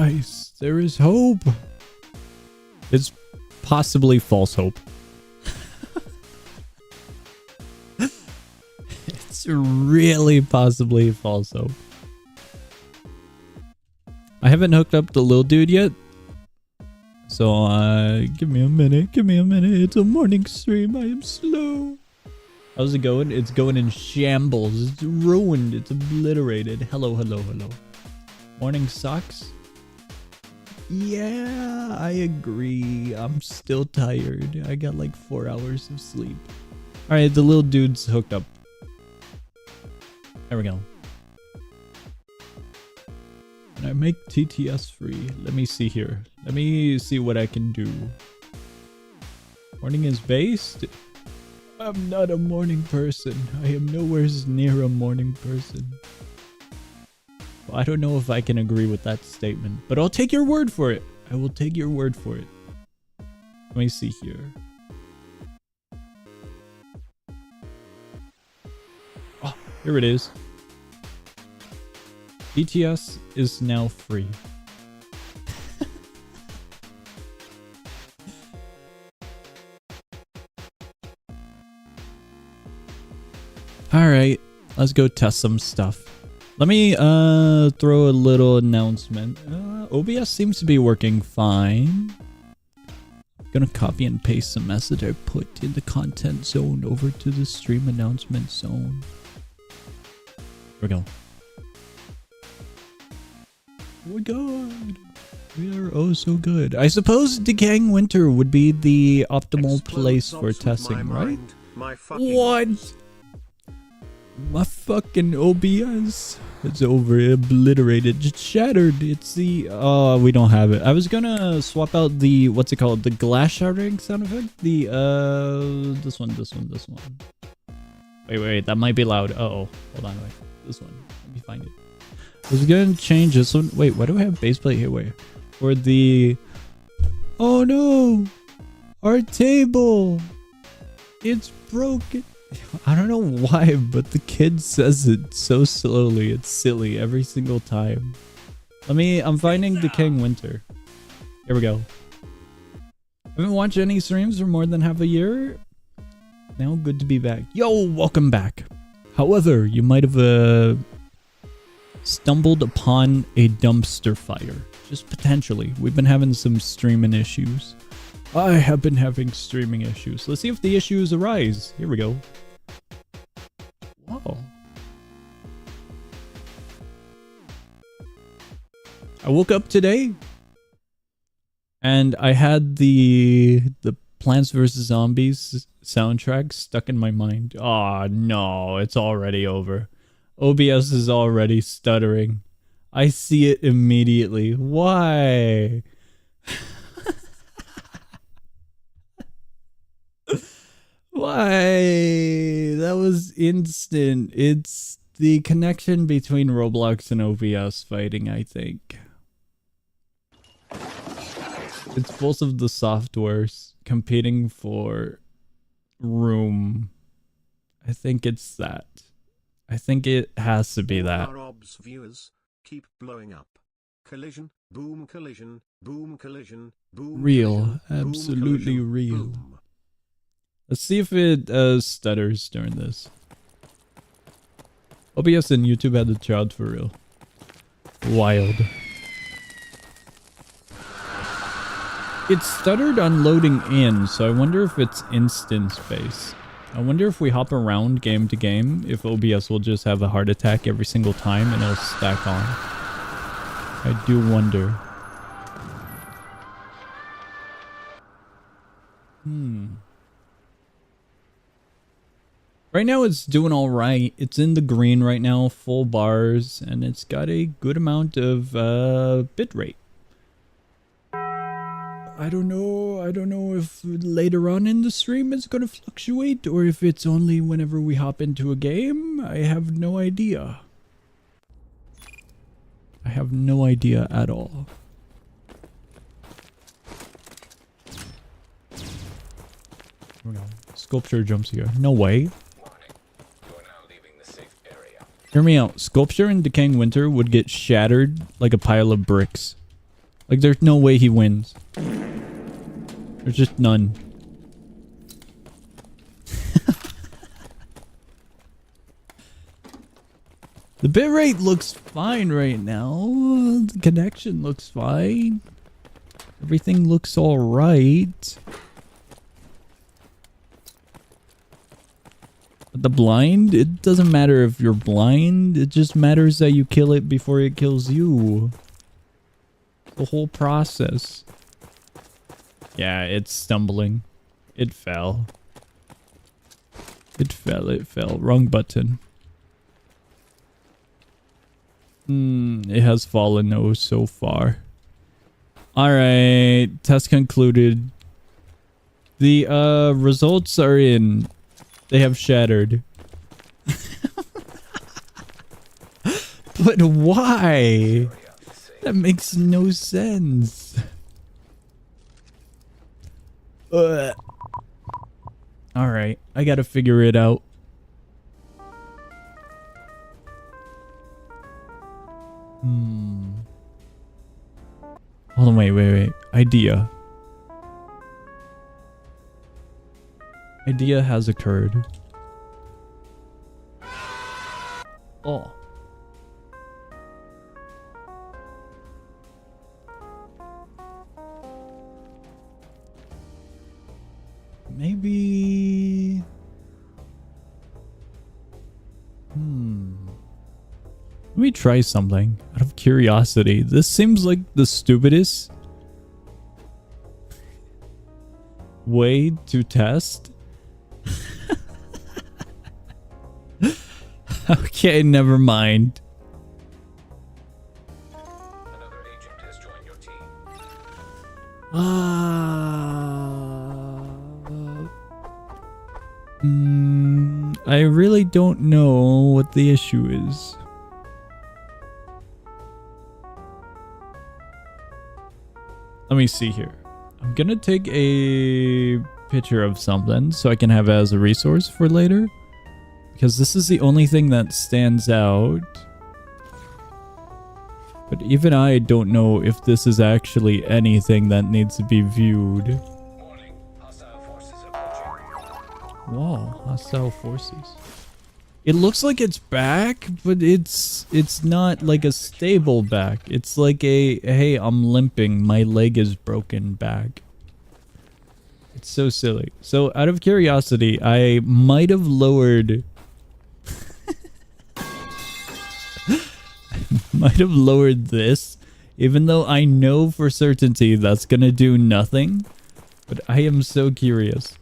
Guys, there is hope. It's possibly false hope. It's really possibly false hope. I haven't hooked up the little dude yet. So, give me a minute. Give me a minute. It's a morning stream. I am slow. How's it going? It's going in shambles. It's ruined. It's obliterated. Hello, hello, hello. Morning sucks. Yeah, I agree. I'm still tired. I got like 4 hours of sleep. Alright, the little dude's hooked up. There we go. Can I make TTS free? Let me see here. Let me see what I can do. Morning is based? I'm not a morning person. I am nowhere near a morning person. Well, I don't know if I can agree with that statement, but I'll take your word for it. I will take your word for it. Let me see here. Oh, here it is. BTS is now free. Alright, let's go test some stuff. Let me throw a little announcement. OBS seems to be working fine. I'm gonna copy and paste the message I put in the content zone over to the stream announcement zone. Here we go. Oh my god. We are oh so good. I suppose Decaying Winter would be the optimal place for testing, right? What? My fucking OBS. It's over, obliterated, just shattered. It's the we don't have it. I was gonna swap out the what's it called? The glass shattering sound effect? The this one. Wait, that might be loud. Uh-oh. Hold on, wait. This one. Let me find it. I was gonna change this one. Wait, why do I have bass plate here? Wait. For the oh no! Our table! It's broken. I don't know why, but the kid says it so slowly. It's silly every single time. I'm finding Decaying Winter. Here we go. Haven't watched any streams for more than half a year. Now good to be back. Yo, welcome back. However, you might have stumbled upon a dumpster fire. Just potentially. We've been having some streaming issues. I have been having streaming issues. Let's see if the issues arise. Here we go. Whoa. I woke up today and I had the Plants vs. Zombies soundtrack stuck in my mind. Oh no, it's already over. OBS is already stuttering. I see it immediately. Why? Why? That was instant. It's the connection between Roblox and OBS fighting, I think. It's both of the softwares competing for room. I think it's that. I think it has to be that. Our OBS viewers keep blowing up. Collision, boom, collision, boom, collision, boom. Real, collision, absolutely boom, collision, real. Boom. Let's see if it stutters during this. OBS and YouTube had the child for real. Wild. It stuttered on loading in, so I wonder if it's instance-based. I wonder if we hop around game to game, if OBS will just have a heart attack every single time and it'll stack on. I do wonder. Right now it's doing alright. It's in the green right now, full bars, and it's got a good amount of bitrate. I don't know if later on in the stream it's gonna fluctuate or if it's only whenever we hop into a game. I have no idea. I have no idea at all. Oh no. Sculpture jumps here. No way. Hear me out. Sculpture in Decaying Winter would get shattered like a pile of bricks. Like, there's no way he wins. There's just none. The bitrate looks fine right now. The connection looks fine. Everything looks alright. But the blind, it doesn't matter if you're blind. It just matters that you kill it before it kills you. The whole process. Yeah, it's stumbling. It fell. It fell. Wrong button. It has fallen oh so far. Alright, test concluded. The results are in. They have shattered. But why? That makes no sense. Alright, I gotta figure it out. Hold on, wait. Idea. Idea has occurred. Oh. Maybe... Let me try something out of curiosity. This seems like the stupidest way to test. Okay, never mind. Another agent has joined your team. I really don't know what the issue is. Let me see here. I'm gonna take a picture of something so I can have it as a resource for later. Because this is the only thing that stands out. But even I don't know if this is actually anything that needs to be viewed. Warning, hostile forces approaching. Whoa, hostile forces. It looks like it's back, but it's not like a stable back. It's like a, hey, I'm limping, my leg is broken back. It's so silly. So out of curiosity, I might have lowered... might have lowered this, even though I know for certainty that's gonna do nothing. But I am so curious.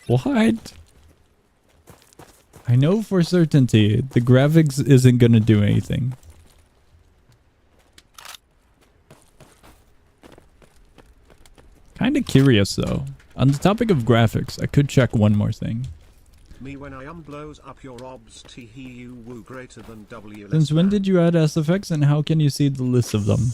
What? I know for certainty the graphics isn't gonna do anything. Kinda curious though. On the topic of graphics, I could check one more thing. Me when I blows up your obs you woo greater than W. Since when did you add SFX and how can you see the list of them?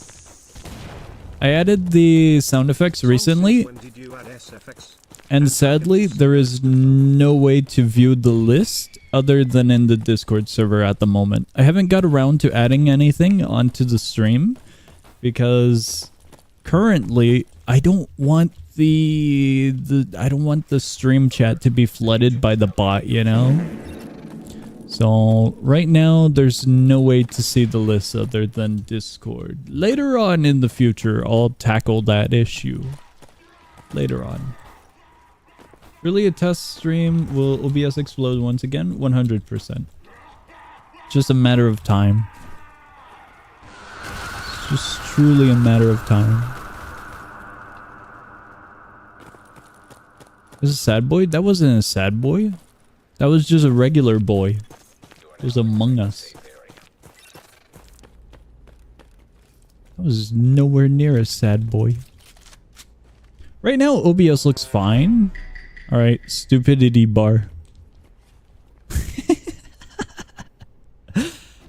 I added the sound effects recently. When did you add SFX? And sadly, there is no way to view the list other than in the Discord server at the moment. I haven't got around to adding anything onto the stream because currently I don't want the stream chat to be flooded by the bot, you know? So right now there's no way to see the list other than Discord. Later on in the future, I'll tackle that issue. Later on. Really a test stream, will OBS explode once again? 100%. Just a matter of time. It's just truly a matter of time. This is a sad boy? That wasn't a sad boy. That was just a regular boy. It was Among Us. That was nowhere near a sad boy. Right now, OBS looks fine. Alright, stupidity bar.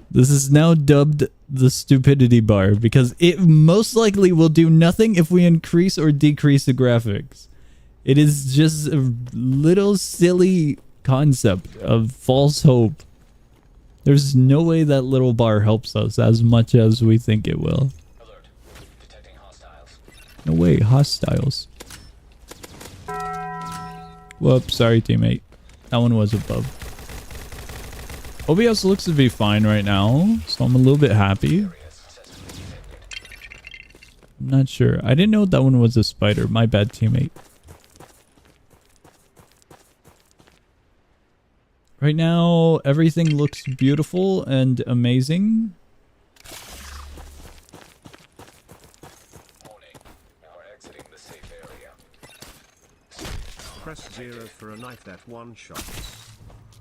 This is now dubbed the stupidity bar because it most likely will do nothing if we increase or decrease the graphics. It is just a little silly concept of false hope. There's no way that little bar helps us as much as we think it will. Alert. Detecting hostiles. No way, hostiles. Whoops, sorry teammate. That one was above. OBS looks to be fine right now, so I'm a little bit happy. Area successfully detected. I'm not sure. I didn't know that one was a spider. My bad, teammate. Right now, everything looks beautiful and amazing. Warning. You are exiting the safe area. Press 0 for a knife that one shot.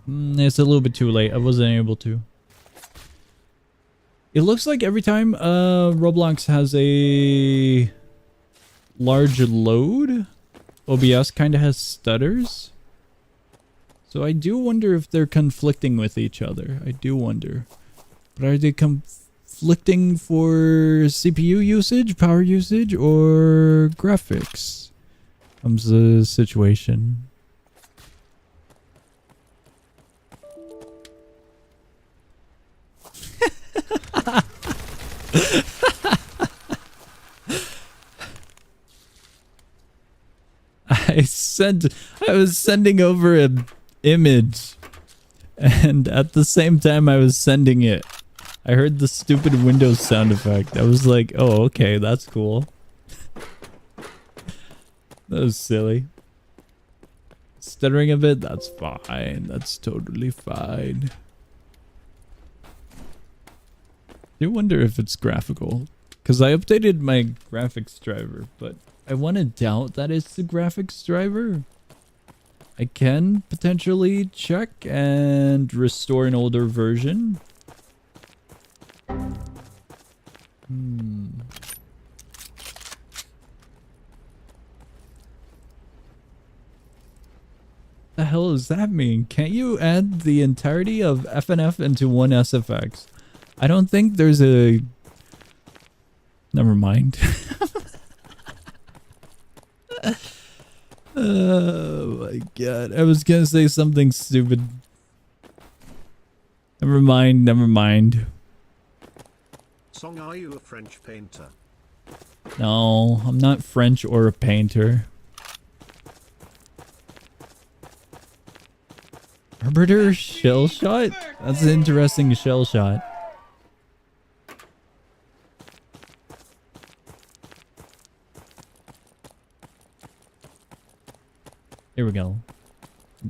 It's a little bit too late. I wasn't able to. It looks like every time Roblox has a large load, OBS kind of has stutters. So I do wonder if they're conflicting with each other. I do wonder. But are they conflicting for CPU usage, power usage, or graphics? Comes the situation. I was sending over an image, and at the same time I was sending it, I heard the stupid Windows sound effect. I was like, oh, okay, that's cool. That was silly. Stuttering a bit, that's fine. That's totally fine. I do wonder if it's graphical, because I updated my graphics driver, but I want to doubt that it's the graphics driver. I can potentially check and restore an older version. The hell does that mean? Can't you add the entirety of FNF into one SFX? I don't think there's a... Never mind. Oh my god. I was gonna say something stupid. Never mind, never mind. Song, are you a French painter? No, I'm not French or a painter. Arbiter shell shot? That's an interesting shell shot. Here we go.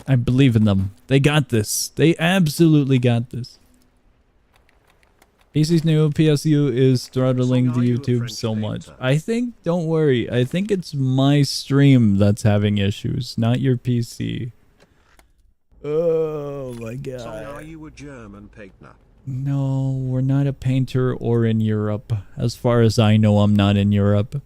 I believe in them. They got this. They absolutely got this. PC's new PSU is throttling the YouTube so much. I think, don't worry. I think it's my stream that's having issues, not your PC. Oh my god. Song, are you a German painter? No, we're not a painter or in Europe. As far as I know, I'm not in Europe.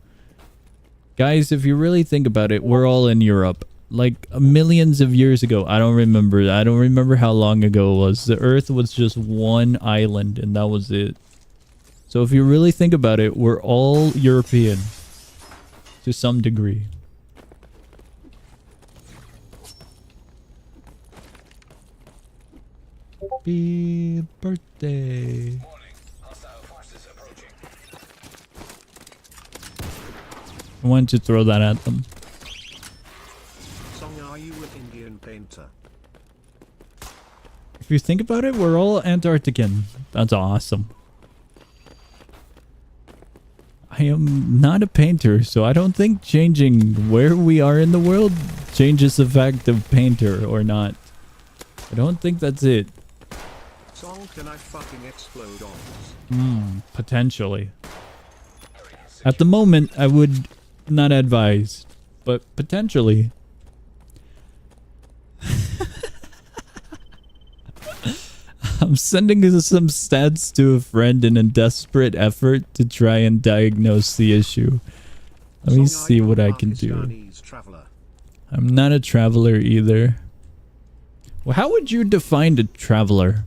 Guys, if you really think about it, we're all in Europe. Like millions of years ago. I don't remember how long ago it was. The Earth was just one island and that was it. So if you really think about it, we're all European to some degree. Happy birthday. Warning. Hostile forces approaching. I wanted to throw that at them. Song, are you an Indian painter? If you think about it, we're all Antarctican. That's awesome. I am not a painter, so I don't think changing where we are in the world changes the fact of painter or not. I don't think that's it. Song, can I fucking explode on this? Potentially. At the moment, I would not advise, but potentially. I'm sending some stats to a friend in a desperate effort to try and diagnose the issue. Let me Song, are see you what a I can do. Pakistanis traveler? I'm not a traveler either. Well, how would you define a traveler?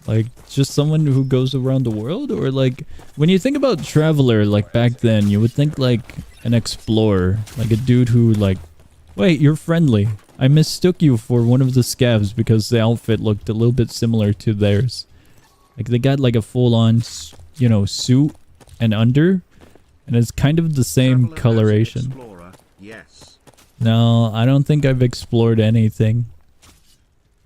Like, just someone who goes around the world? Or like, when you think about traveler, like back then, you would think like an explorer. Like a dude who like, wait, you're friendly. I mistook you for one of the scavs because the outfit looked a little bit similar to theirs. Like they got like a full-on, you know, suit and under, and it's kind of the same coloration. Explorer, yes. No, I don't think I've explored anything.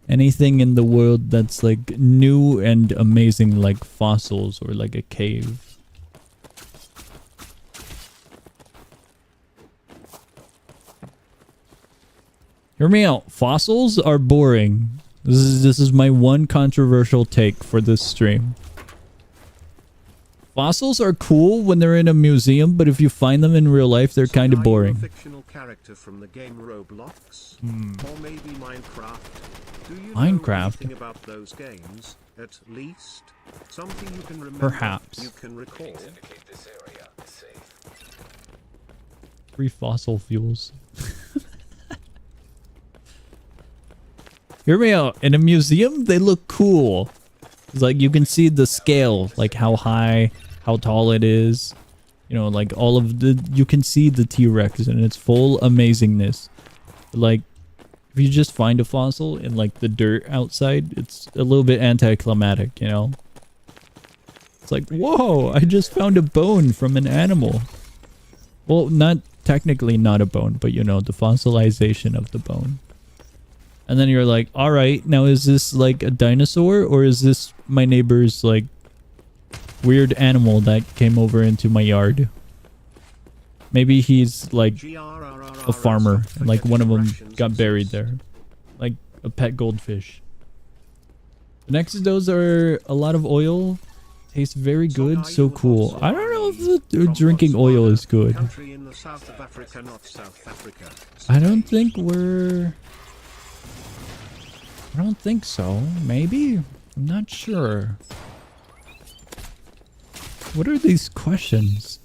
Anything in the world that's like new and amazing, like fossils or like a cave. Hear me out. Fossils are boring. This is my one controversial take for this stream. Fossils are cool when they're in a museum, but if you find them in real life, they're kind of boring. Are you a fictional character from the game Roblox? Or maybe Minecraft? Do you know anything about those games? At least something you can remember. Perhaps. You can recall. Indicate this area is safe. Free fossil fuels. Hear me out. In a museum, they look cool. It's like you can see the scale, like how high, how tall it is. You know, like all of the, you can see the T-Rex and its full amazingness. Like, if you just find a fossil in like the dirt outside, it's a little bit anticlimactic, you know? It's like, whoa, I just found a bone from an animal. Well, not technically not a bone, but you know, the fossilization of the bone. And then you're like, all right, now is this like a dinosaur or is this my neighbor's like weird animal that came over into my yard? Maybe he's like a farmer and like one of them got buried there. Like a pet goldfish. The next of those are a lot of oil. Tastes very good, so cool. I don't know if the drinking oil is good. I don't think we're... I don't think so. Maybe? I'm not sure. What are these questions?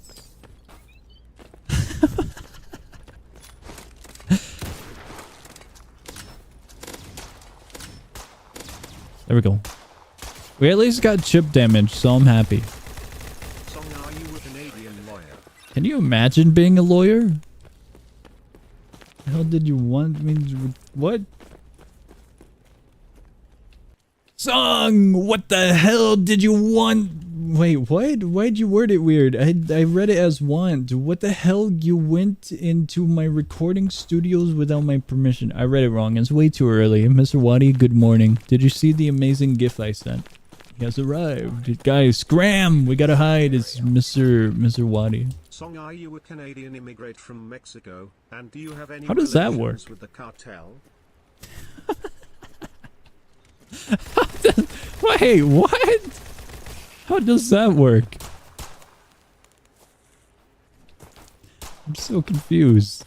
There we go. We at least got chip damage, so I'm happy. Can you imagine being a lawyer? The hell did you want me to... What? Song! What the hell did you want? Wait, what? Why'd you word it weird? I read it as want. What the hell? You went into my recording studios without my permission. I read it wrong. It's way too early. Mr. Waddy, good morning. Did you see the amazing gif I sent? He has arrived. Guys, scram! We gotta hide. It's Mr. Waddy. Song, are you a Canadian immigrant from Mexico? And do you have any How does that work? relations with the cartel? Wait, what? How does that work? I'm so confused.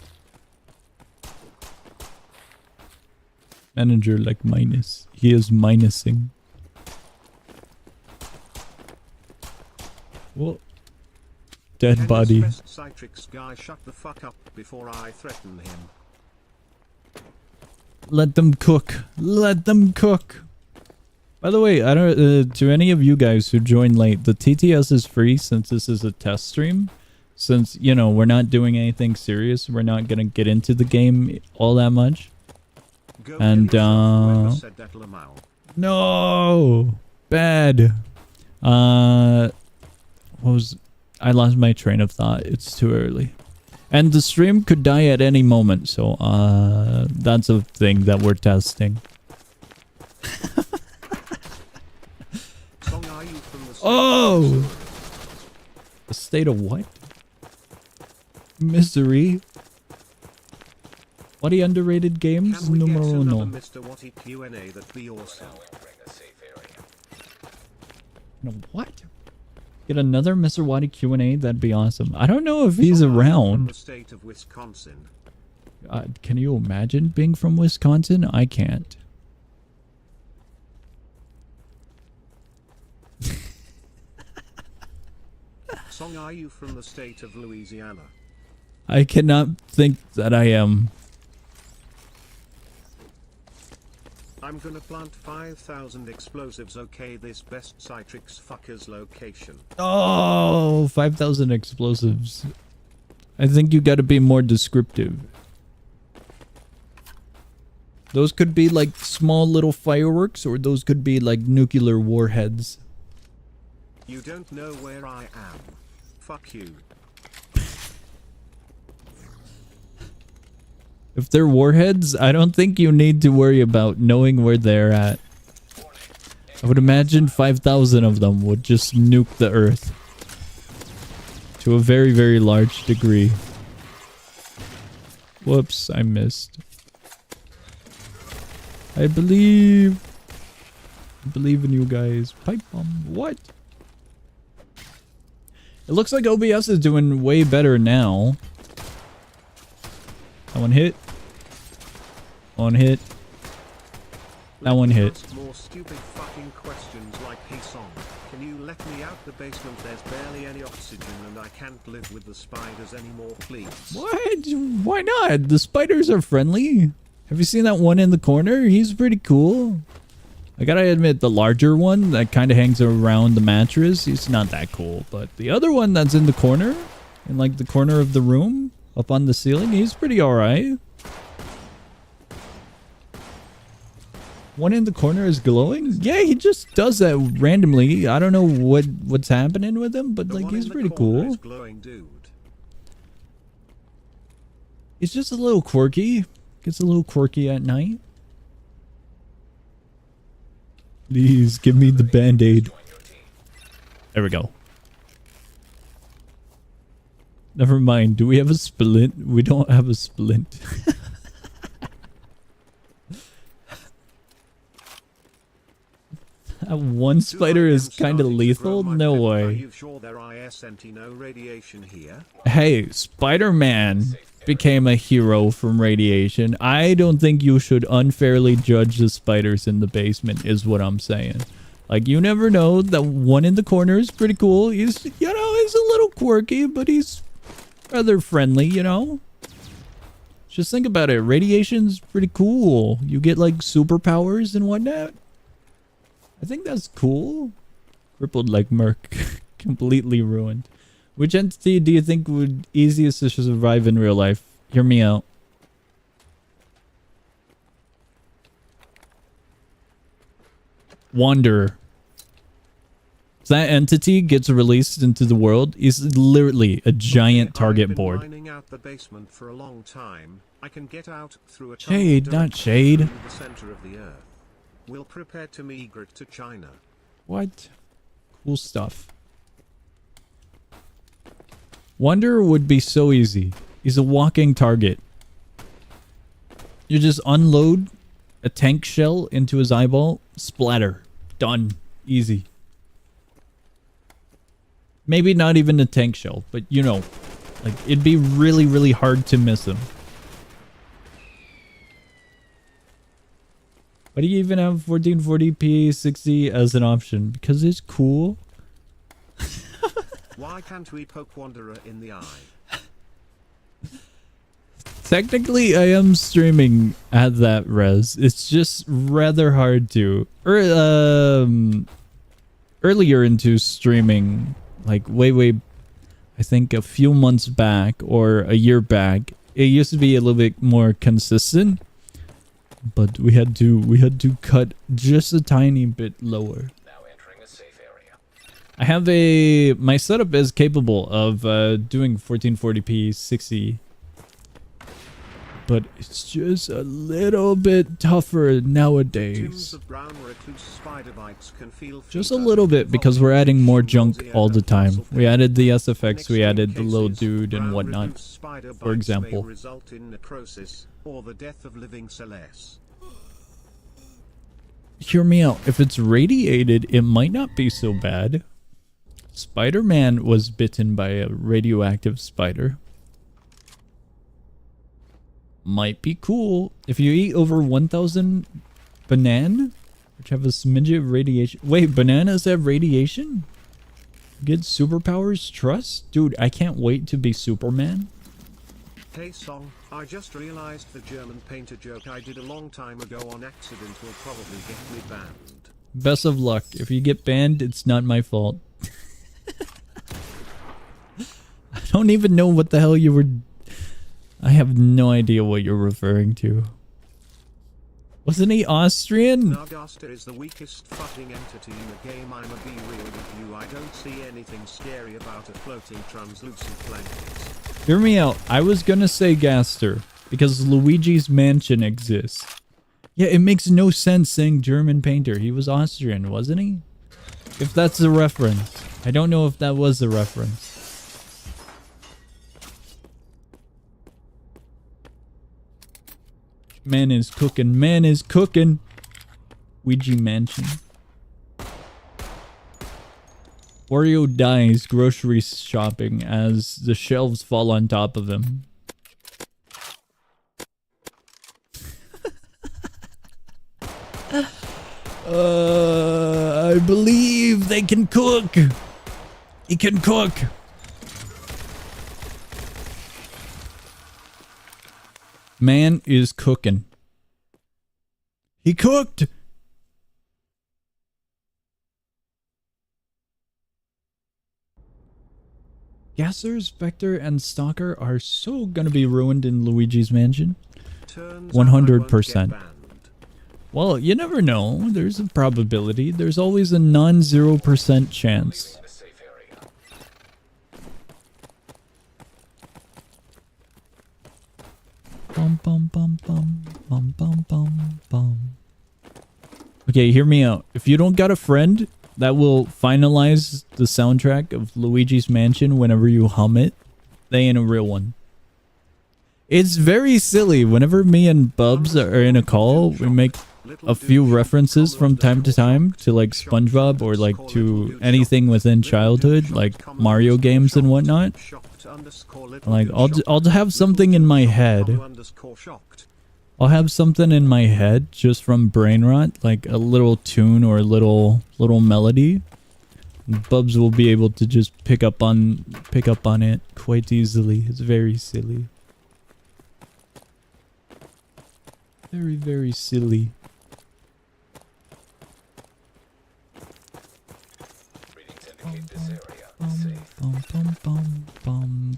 Manager like minus. He is minusing. Well, dead body. Citrix guy, shut the fuck up before I threaten him. Let them cook. Let them cook. By the way, I don't to any of you guys who joined late, the TTS is free since this is a test stream. Since, you know, we're not doing anything serious, we're not gonna get into the game all that much. And no, bad. What was? I lost my train of thought. It's too early. And the stream could die at any moment, so that's a thing that we're testing. Oh! A state of what? Misery? What underrated games? Numero no. Mr. Watty Q&A that be awesome. No, what? Get another Mr. Waddy Q&A? That'd be awesome. I don't know if he's around. The state of Wisconsin. Can you imagine being from Wisconsin? I can't. Song, are you from the state of Louisiana? I cannot think that I am. I'm gonna plant 5,000 explosives. Okay, this best Citrix fucker's location. Oh, 5,000 explosives. I think you gotta be more descriptive. Those could be like small little fireworks, or those could be like nuclear warheads. You don't know where I am. Fuck you. If they're warheads, I don't think you need to worry about knowing where they're at. I would imagine 5,000 of them would just nuke the Earth. To a very, very large degree. Whoops, I missed. I believe in you guys. Pipe bomb. What? It looks like OBS is doing way better now. That one hit. One hit. That one hit. More stupid fucking questions like, hey Song, can you let me out the basement? There's barely any oxygen and I can't live with the spiders anymore, please. What? Why not? The spiders are friendly. Have you seen that one in the corner? He's pretty cool. I gotta admit, the larger one that kind of hangs around the mattress, he's not that cool. But the other one that's in the corner, in like the corner of the room, up on the ceiling, he's pretty alright. One in the corner is glowing? Yeah, he just does that randomly. I don't know what's happening with him, but like he's pretty cool. He's just a little quirky. Gets a little quirky at night. Please give me the band-aid. There we go. Never mind. Do we have a splint? We don't have a splint. That one spider is kind of lethal? No way. Are you sure there is no radiation here? Hey, Spider-Man became a hero from radiation. I don't think you should unfairly judge the spiders in the basement is what I'm saying. Like, you never know. That one in the corner is pretty cool. He's, you know, he's a little quirky, but he's rather friendly, you know? Just think about it. Radiation's pretty cool. You get, like, superpowers and whatnot. I think that's cool. Crippled like Merc. Completely ruined. Which entity do you think would easiest to survive in real life? Hear me out. Wanderer. If that entity gets released into the world, is literally a giant target board. Mining out the basement for a long time. I can get out through a shade, not shade. The center of the earth. We'll prepare to migrate to China. What? Cool stuff. Wanderer would be so easy. He's a walking target. You just unload a tank shell into his eyeball. Splatter. Done. Easy. Maybe not even a tank shell, but you know. Like, it'd be really, really hard to miss him. Why do you even have 1440p 60 as an option? Because it's cool. Why can't we poke Wanderer in the eye? Technically, I am streaming at that res. It's just rather hard to. Earlier into streaming, like way, I think a few months back or a year back, it used to be a little bit more consistent. But we had to cut just a tiny bit lower. Now entering a safe area. I have my setup is capable of doing 1440p 60, but it's just a little bit tougher nowadays. Just a little bit, because we're adding more junk all the time. We added the SFX, we added the little dude and whatnot, for example. Or the death of living cells. Hear me out. If it's radiated, it might not be so bad. Spider-Man was bitten by a radioactive spider. Might be cool. If you eat over 1,000 banana, which have a smidge of radiation. Wait, bananas have radiation? Get superpowers? Trust? Dude, I can't wait to be Superman. Hey Song, I just realized the German painter joke I did a long time ago on accident will probably get me banned. Best of luck. If you get banned, it's not my fault. I don't even know what the hell you were... I have no idea what you're referring to. Wasn't he Austrian? Nagaster is the weakest fucking entity in the game. I'ma be real with you. I don't see anything scary about a floating translucent blanket. Hear me out. I was gonna say Gaster because Luigi's Mansion exists. Yeah, it makes no sense saying German painter. He was Austrian, wasn't he? If that's the reference. I don't know if that was the reference. Man is cooking. Man is cooking. Ouija Mansion. Wario dies grocery shopping as the shelves fall on top of him. I believe they can cook. He can cook. Man is cooking. He cooked. Gasser, Spectre, and Stalker are so gonna be ruined in Luigi's Mansion. 100%. Well, you never know. There's a probability. There's always a non-0% chance. The safe area. Bum bum bum bum bum bum bum bum. Okay, hear me out. If you don't got a friend that will finalize the soundtrack of Luigi's Mansion whenever you hum it, they ain't a real one. It's very silly. Whenever me and Bubs are in a call, we make a few references from time to time to like SpongeBob or like to anything within childhood, like Mario games and whatnot. Like I'll have something in my head. I'll have something in my head just from brain rot, like a little tune or a little melody. Bubs will be able to just pick up on it quite easily. It's very silly. Very, very silly.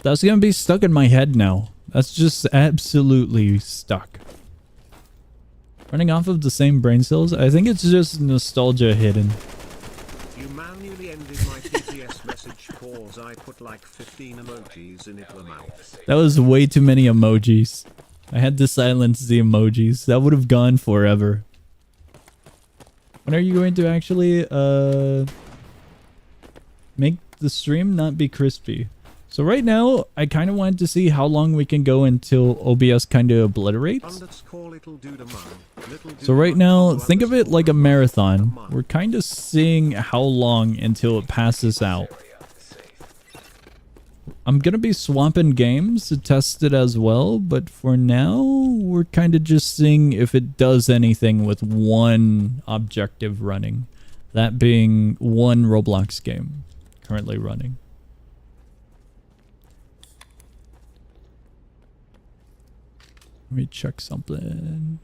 That's gonna be stuck in my head now. That's just absolutely stuck. Running off of the same brain cells? I think it's just nostalgia hidden. You manually ended my TTS message pause. I put like 15 emojis in it. That was way too many emojis. I had to silence the emojis. That would have gone forever. When are you going to actually make the stream not be crispy? So right now, I kind of wanted to see how long we can go until OBS kind of obliterates. So right now, think of it like a marathon. We're kind of seeing how long until it passes out. I'm going to be swapping games to test it as well, but for now, we're kind of just seeing if it does anything with one objective running. That being one Roblox game currently running. Let me check something.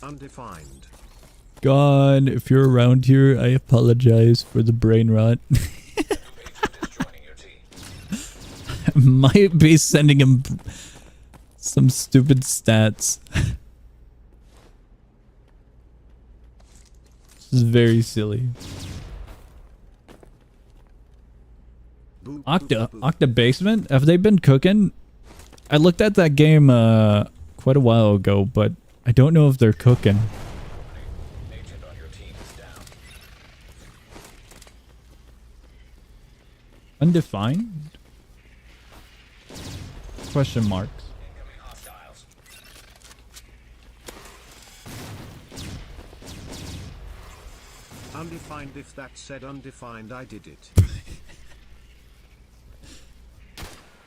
Undefined. God, if you're around here, I apologize for the brain rot. I might be sending him some stupid stats. This is very silly. Octa Basement? Have they been cooking? I looked at that game quite a while ago, but I don't know if they're cooking. Undefined? Question marks. Undefined. If that said undefined, I did it.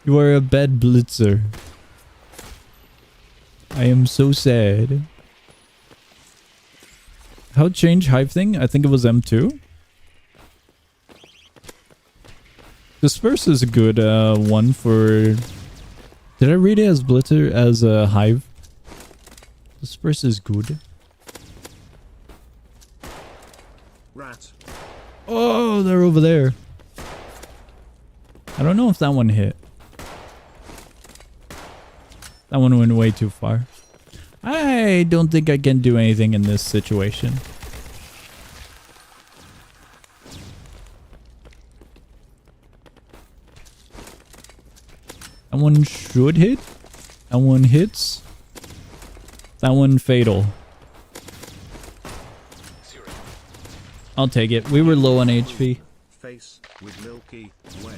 You are a bad blitzer. I am so sad. How change hype thing? I think it was M2. Disperse is a good one for... Did I read it as blitzer as a hive? Disperse is good. Rat. Oh, they're over there. I don't know if that one hit. That one went way too far. I don't think I can do anything in this situation. That one should hit. That one hits. That one fatal. I'll take it. We were low on HP. Face with Milky Way.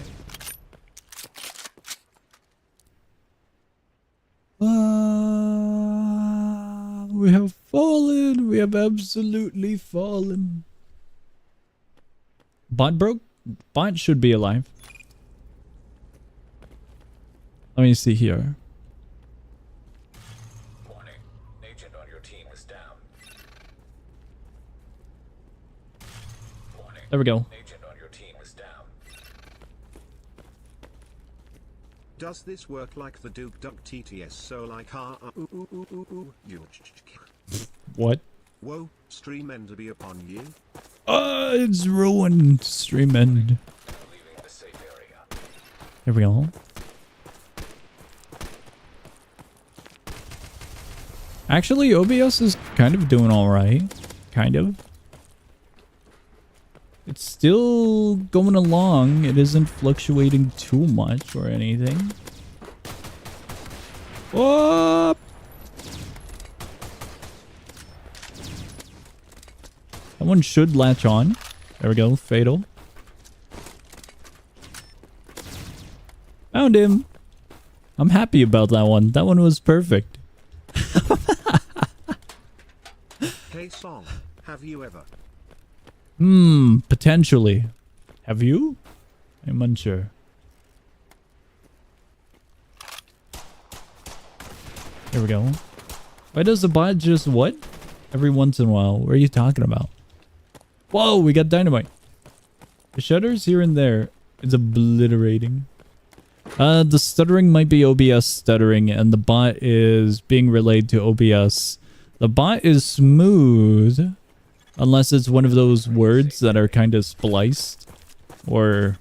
We have fallen. We have absolutely fallen. Bot broke? Bot should be alive. Let me see here. Warning. Agent on your team is down. Warning. There we go. Agent on your team is down. Does this work like the Duke Duck TTS so like What? Whoa, stream end to be upon you. It's ruined. Stream end. Leaving the safe area. There we go. Actually, OBS is kind of doing alright. Kind of. It's still going along. It isn't fluctuating too much or anything. Whoop! That one should latch on. There we go. Fatal. Found him. I'm happy about that one. That one was perfect. Hey Song, have you ever? Potentially. Have you? I'm unsure. There we go. Why does the bot just what? Every once in a while. What are you talking about? Whoa, we got dynamite. The shutters here and there. It's obliterating. The stuttering might be OBS stuttering and the bot is being relayed to OBS. The bot is smooth. Unless it's one of those words that are kind of spliced. Or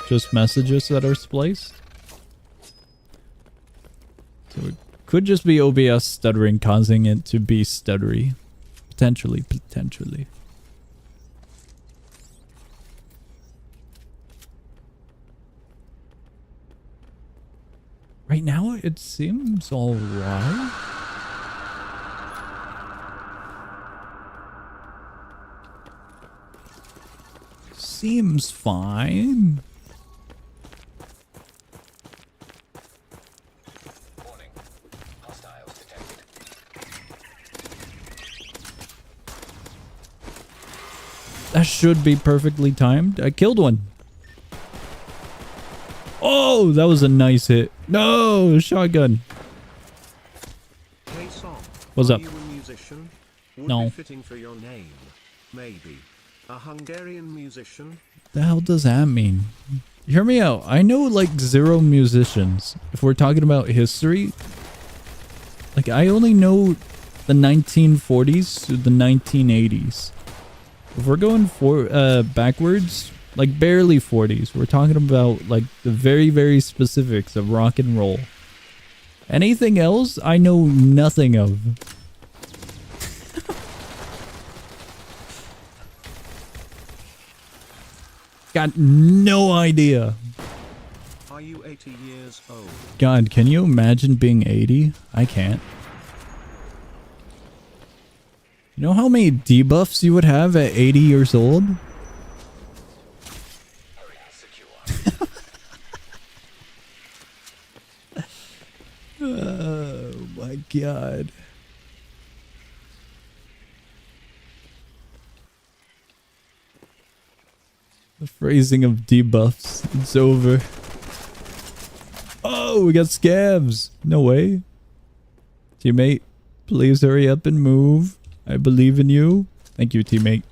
just messages that are spliced. So it could just be OBS stuttering causing it to be stuttery. Potentially. Right now it seems alright. Seems fine. Warning. Hostiles detected. That should be perfectly timed. I killed one. Oh, that was a nice hit. No, shotgun. Hey Song, What's are up? you a musician? Would No. be fitting for your name. Maybe. A Hungarian musician? The hell does that mean? Hear me out. I know like 0 musicians. If we're talking about history, like I only know the 1940s to the 1980s. If we're going backwards, like barely 40s, we're talking about like the very, very specifics of rock and roll. Anything else, I know nothing of. Got no idea. Are you 80 years old? God, can you imagine being 80? I can't. You know how many debuffs you would have at 80 years old? Area secure. Oh my god. The phrasing of debuffs. It's over. Oh, we got scabs. No way. Teammate, please hurry up and move. I believe in you. Thank you, teammate.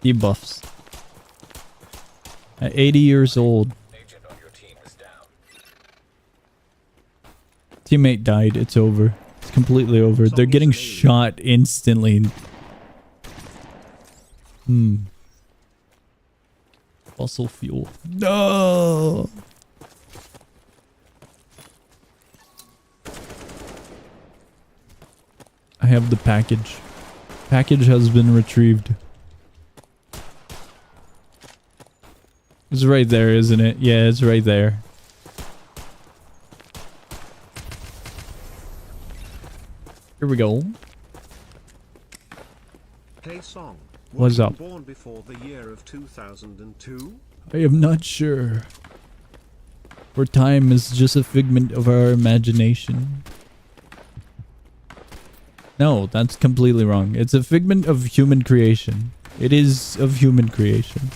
Debuffs. At 80 years old. Agent on your team is down. Teammate died. It's over. It's completely over. They're getting shot instantly. Fossil fuel. No! I have the package. Package has been retrieved. It's right there, isn't it? Yeah, it's right there. Here we go. Hey Song, What's you up? Born before the year of 2002? I am not sure. For time is just a figment of our imagination. No, that's completely wrong. It's a figment of human creation. It is of human creation.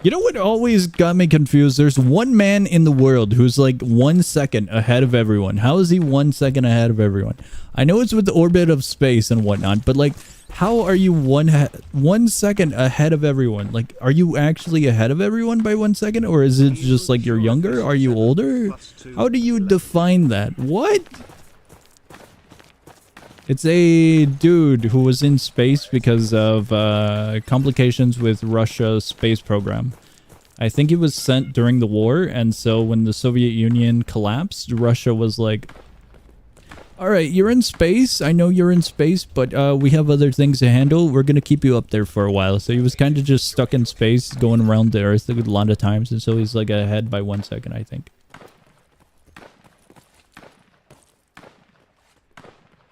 You know what always got me confused? There's one man in the world who's like 1 second ahead of everyone. How is he 1 second ahead of everyone? I know it's with the orbit of space and whatnot, but like, how are you 1 second ahead of everyone? Like, are you actually ahead of everyone by 1 second? Or is it just like you're younger? Are you older? How do you define that? What? It's a dude who was in space because of complications with Russia's space program. I think he was sent during the war, and so when the Soviet Union collapsed, Russia was like, alright, you're in space, I know you're in space, but we have other things to handle, we're gonna keep you up there for a while. So he was kind of just stuck in space, going around the Earth a lot of times, and so he's like ahead by 1 second, I think.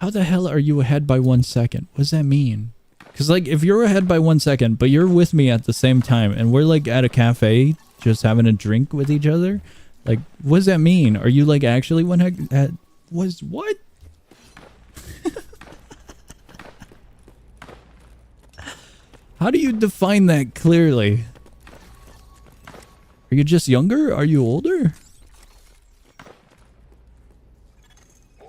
How the hell are you ahead by 1 second? What does that mean? Because, like, if you're ahead by 1 second, but you're with me at the same time, and we're, like, at a cafe, just having a drink with each other, like, what does that mean? Are you, like, actually one heck... What? How do you define that clearly? Are you just younger? Are you older?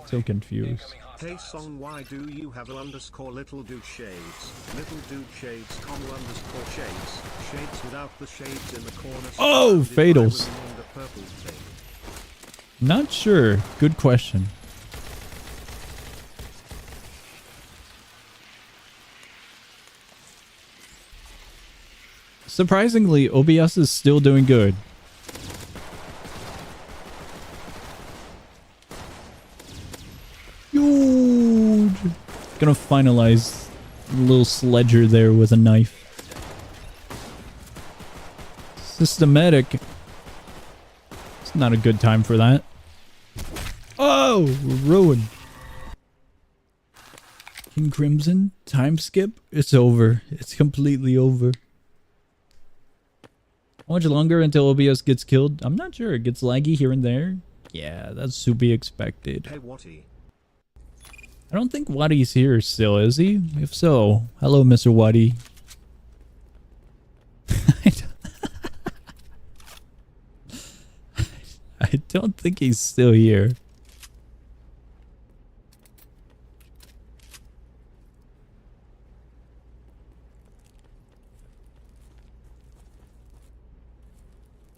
So confused. Hey Song, why do you have a underscore little dude shades? Little dude shades, comma underscore shades. Shades without the shades in the corner. Oh, fatals. The purple thing. Not sure. Good question. Surprisingly, OBS is still doing good. Huge. Gonna finalize a little sledger there with a knife. Systematic. It's not a good time for that. Oh, ruined. King Crimson, time skip. It's over. It's completely over. How much longer until OBS gets killed? I'm not sure. It gets laggy here and there. Yeah, that's to be expected. Hey Watty. I don't think Waddy's here still, is he? If so, hello, Mr. Waddy. I don't think he's still here.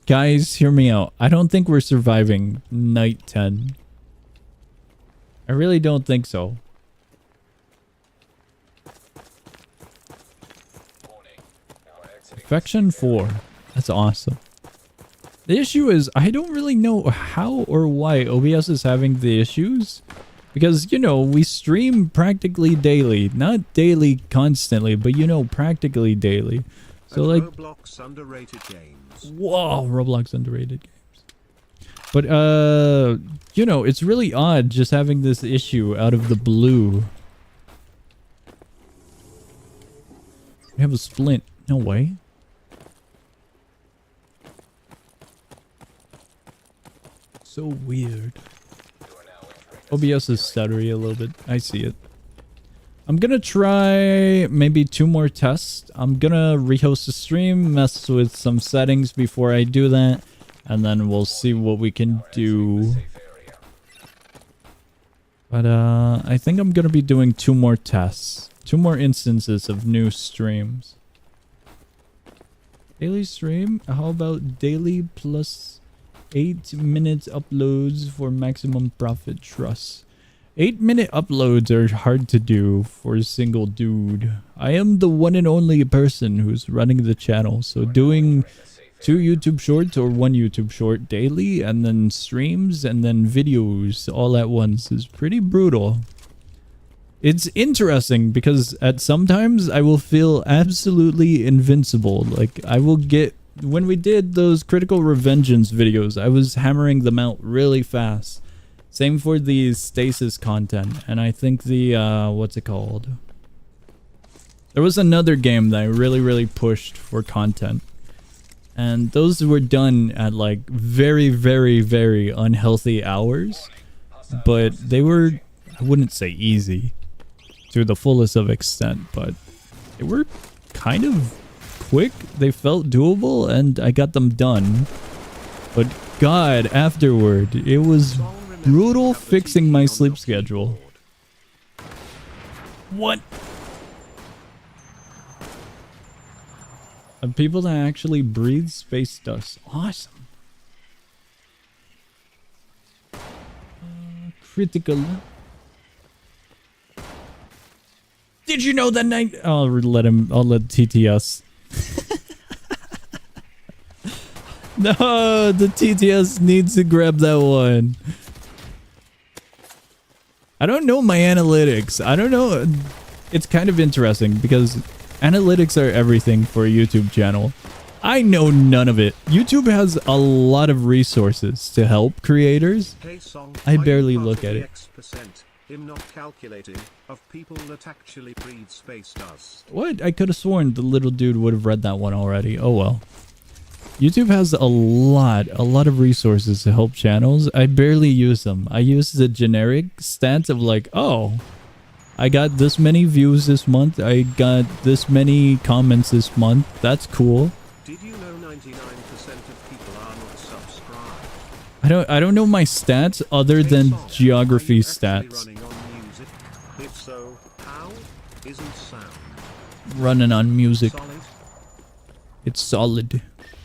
Guys, hear me out. I don't think we're surviving night 10. I really don't think so. Affection 4. That's awesome. The issue is, I don't really know how or why OBS is having the issues. Because, you know, we stream practically daily. Not daily constantly, but, you know, practically daily. So, like... Roblox underrated games. Whoa, Roblox underrated games. But, you know, it's really odd just having this issue out of the blue. We have a splint. No way. So weird. OBS is stuttery a little bit. I see it. I'm gonna try maybe 2 more tests. I'm gonna rehost the stream, mess with some settings before I do that, and then we'll see what we can do. But I think I'm gonna be doing 2 more tests. 2 more instances of new streams. Daily stream? How about daily plus 8 minutes uploads for maximum profit trust? 8-minute uploads are hard to do for a single dude. I am the one and only person who's running the channel, so doing 2 YouTube shorts or 1 YouTube short daily and then streams and then videos all at once is pretty brutal. It's interesting because at sometimes I will feel absolutely invincible. Like I will get, when we did those Critical Revengeance videos, I was hammering them out really fast. Same for the stasis content, and I think the what's it called? There was another game that I really pushed for content. And those were done at like very unhealthy hours, but they were, I wouldn't say easy to the fullest of extent, but they were kind of quick. They felt doable and I got them done. But God, afterward, it was brutal fixing my sleep schedule. What? Of people that actually breathe space dust. Awesome. Critical. Did you know that night? I'll let TTS. No, the TTS needs to grab that one. I don't know my analytics. I don't know. It's kind of interesting because analytics are everything for a YouTube channel. I know none of it. YouTube has a lot of resources to help creators. I barely look at it. I'm not calculating of people that actually breathe space dust. What? I could have sworn the little dude would have read that one already. Oh well. YouTube has a lot of resources to help channels. I barely use them. I use the generic stats of like, oh, I got this many views this month. I got this many comments this month. That's cool. Did you know 99% of people are not subscribed? I don't know my stats other than geography stats. Running on music? If so, how? Isn't sound Running on music. solid? It's solid.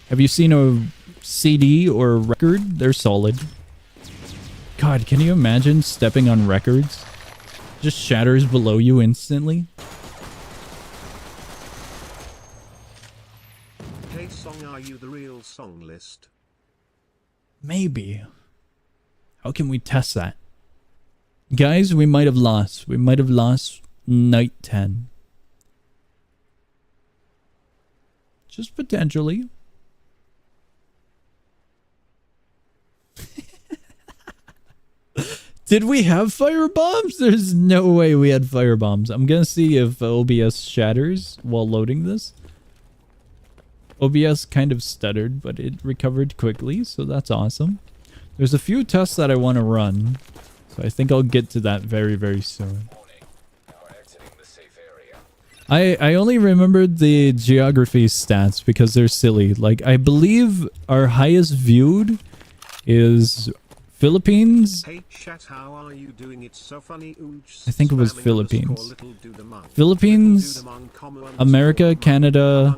Have you seen a CD or a record? They're solid. God, can you imagine stepping on records? Just shatters below you instantly. Hey song, are you the real song list? Maybe. How can we test that? Guys, we might have lost. We might have lost night 10. Just potentially. Did we have fire bombs? There's no way we had fire bombs. I'm gonna see if OBS shatters while loading this. OBS kind of stuttered, but it recovered quickly, so that's awesome. There's a few tests that I want to run, so I think I'll get to that very soon. I only remembered the geography stats because they're silly. Like, I believe our highest viewed is Philippines. Hey chat, how are you doing? It's so funny. I think it was Philippines. Philippines, America, Canada,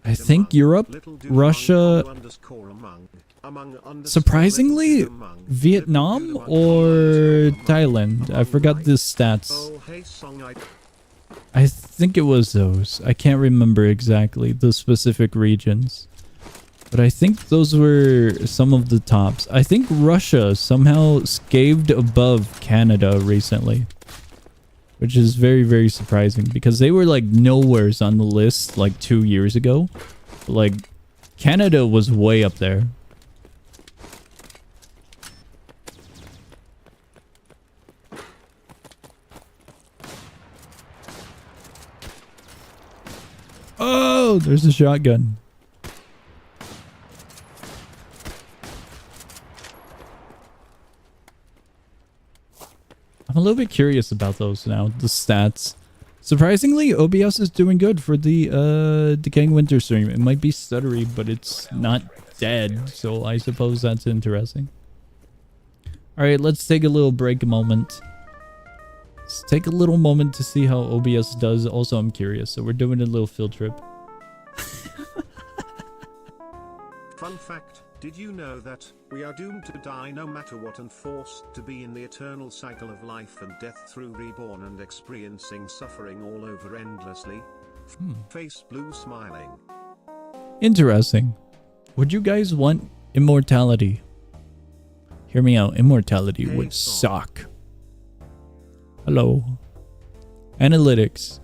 I think Europe, Russia, surprisingly, Vietnam or Thailand. I forgot the stats. I think it was those. I can't remember exactly the specific regions. But I think those were some of the tops. I think Russia somehow scaved above Canada recently. Which is very surprising because they were like nowheres on the list like 2 years ago. But, like, Canada was way up there. Oh, there's a shotgun. I'm a little bit curious about those now, the stats. Surprisingly, OBS is doing good for the Decaying Winter stream. It might be stuttery, but it's not dead, so I suppose that's interesting. Alright, let's take a little break moment. Let's take a little moment to see how OBS does. Also, I'm curious, so we're doing a little field trip. Fun fact, did you know that we are doomed to die no matter what and forced to be in the eternal cycle of life and death through reborn and experiencing suffering all over endlessly? Face blue smiling. Interesting. Would you guys want immortality? Hear me out. Immortality would suck. Hello. Analytics.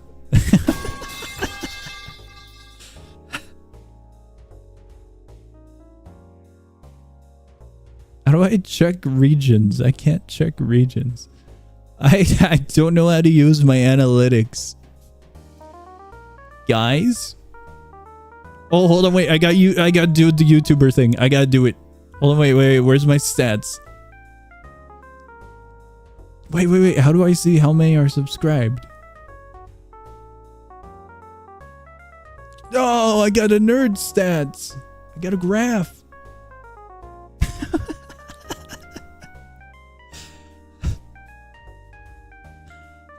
How do I check regions? I can't check regions. I don't know how to use my analytics. Guys? Oh, hold on, wait. I gotta do the YouTuber thing. I gotta do it. Hold on, wait. Where's my stats? Wait. How do I see how many are subscribed? Oh, I got a nerd stats. I got a graph.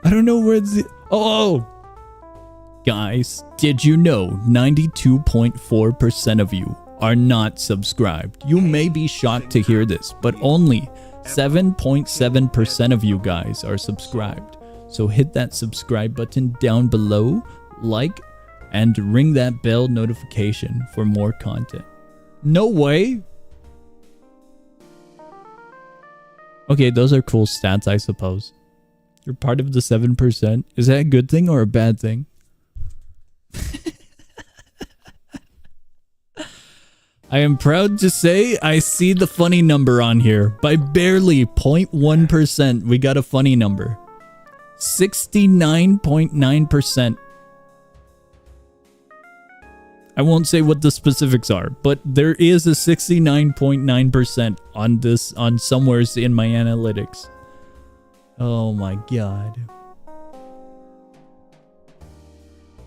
I don't know where the... Oh! Guys, did you know 92.4% of you are not subscribed? You may be shocked to hear this, but only 7.7% of you guys are subscribed. So hit that subscribe button down below, like, and ring that bell notification for more content. No way! Okay, those are cool stats, I suppose. You're part of the 7%. Is that a good thing or a bad thing? I am proud to say I see the funny number on here. By barely 0.1%, we got a funny number. 69.9%. I won't say what the specifics are, but there is a 69.9% on this, on somewheres in my analytics. Oh my god.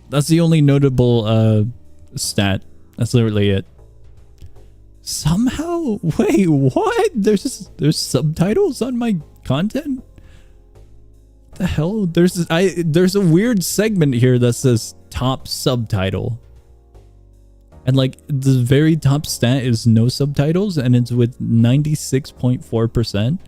That's the only notable stat. That's literally it. Somehow, wait, what? There's subtitles on my content? What the hell? There's a weird segment here that says top subtitle. And like the very top stat is no subtitles and it's with 96.4%.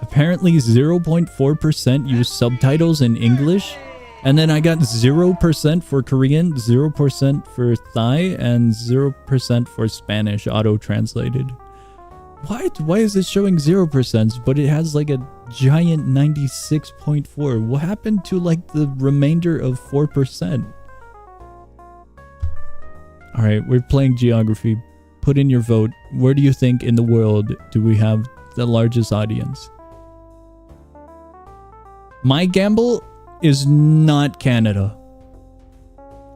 Apparently 0.4% use subtitles in English. And then I got 0% for Korean, 0% for Thai, and 0% for Spanish auto-translated. What? Why is it showing 0%, but it has like a giant 96.4? What happened to like the remainder of 4%? Alright, we're playing geography. Put in your vote. Where do you think in the world do we have the largest audience? My gamble is not Canada.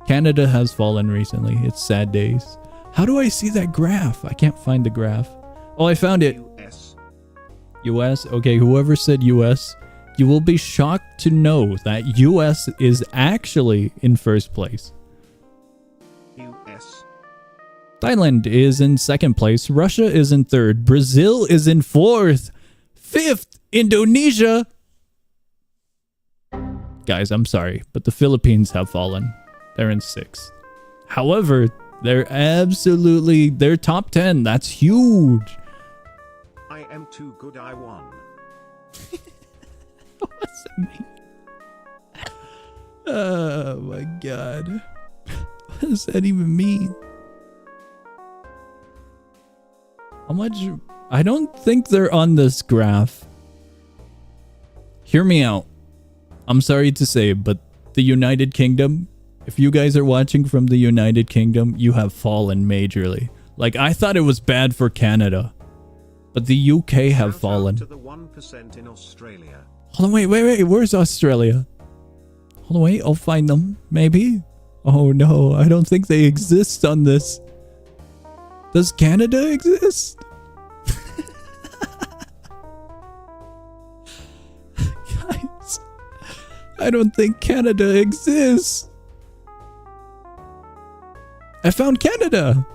Canada has fallen recently. It's sad days. How do I see that graph? I can't find the graph. Oh, I found it. US. Okay, whoever said US, you will be shocked to know that US is actually in first place. US. Thailand is in second place. Russia is in third. Brazil is in fourth. Fifth, Indonesia. Guys, I'm sorry, but the Philippines have fallen. They're in sixth. However, they're top 10. That's huge. I am too good, I won. What's that mean? Oh my god. What does that even mean? How much? I don't think they're on this graph. Hear me out. I'm sorry to say, but the United Kingdom, if you guys are watching from the United Kingdom, you have fallen majorly. Like, I thought it was bad for Canada, but the UK have fallen. To the 1% in Australia. Hold on, wait. Where's Australia? Hold on, wait. I'll find them. Maybe. Oh no, I don't think they exist on this. Does Canada exist? Guys, I don't think Canada exists. I found Canada.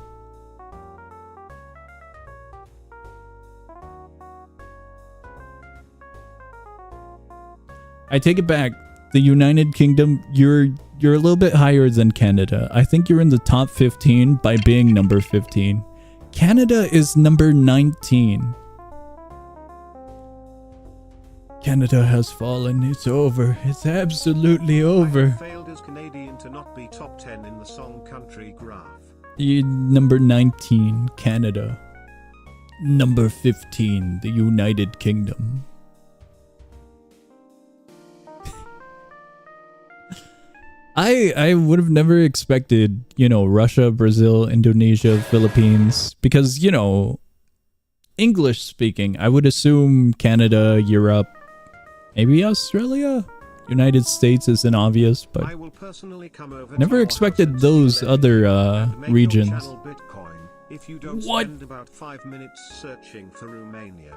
I take it back. The United Kingdom, you're a little bit higher than Canada. I think you're in the top 15 by being number 15. Canada is number 19. Canada has fallen. It's over. It's absolutely over. Failed as Canadian to not be top 10 in the song country graph. Number 19, Canada. Number 15, the United Kingdom. I would have never expected, Russia, Brazil, Indonesia, Philippines, because, English speaking, I would assume Canada, Europe, maybe Australia? United States isn't obvious, but I will personally come over never to expected those other regions. If you don't What? spend about 5 minutes searching for Romania.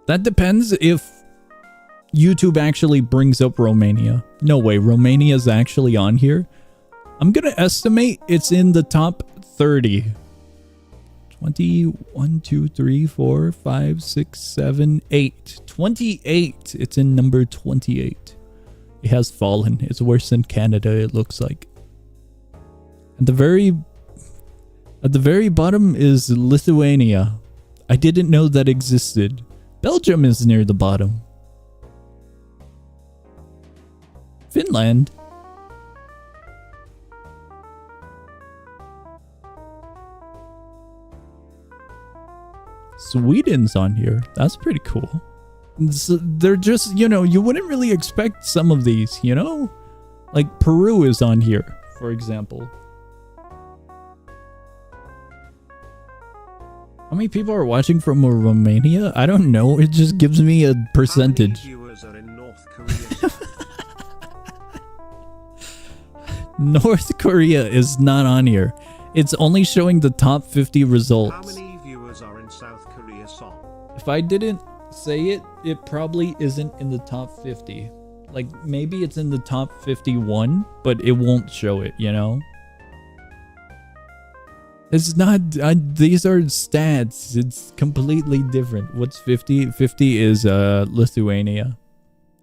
That depends if YouTube actually brings up Romania. No way, Romania's actually on here. I'm gonna estimate it's in the top 30. 21, 2, 3, 4, 5, 6, 7, 8. 28. It's in number 28. It has fallen. It's worse than Canada, it looks like. At the very bottom is Lithuania. I didn't know that existed. Belgium is near the bottom. Finland. Sweden's on here. That's pretty cool. They're just, you wouldn't really expect some of these, Like Peru is on here, for example. How many people are watching from Romania? I don't know. It just gives me a percentage. How many viewers are in North Korea? North Korea is not on here. It's only showing the top 50 How results. many viewers are in South Korea song? If I didn't say it, it probably isn't in the top 50. Like, maybe it's in the top 51, but it won't show it, It's not, these are stats. It's completely different. What's 50? 50 is Lithuania,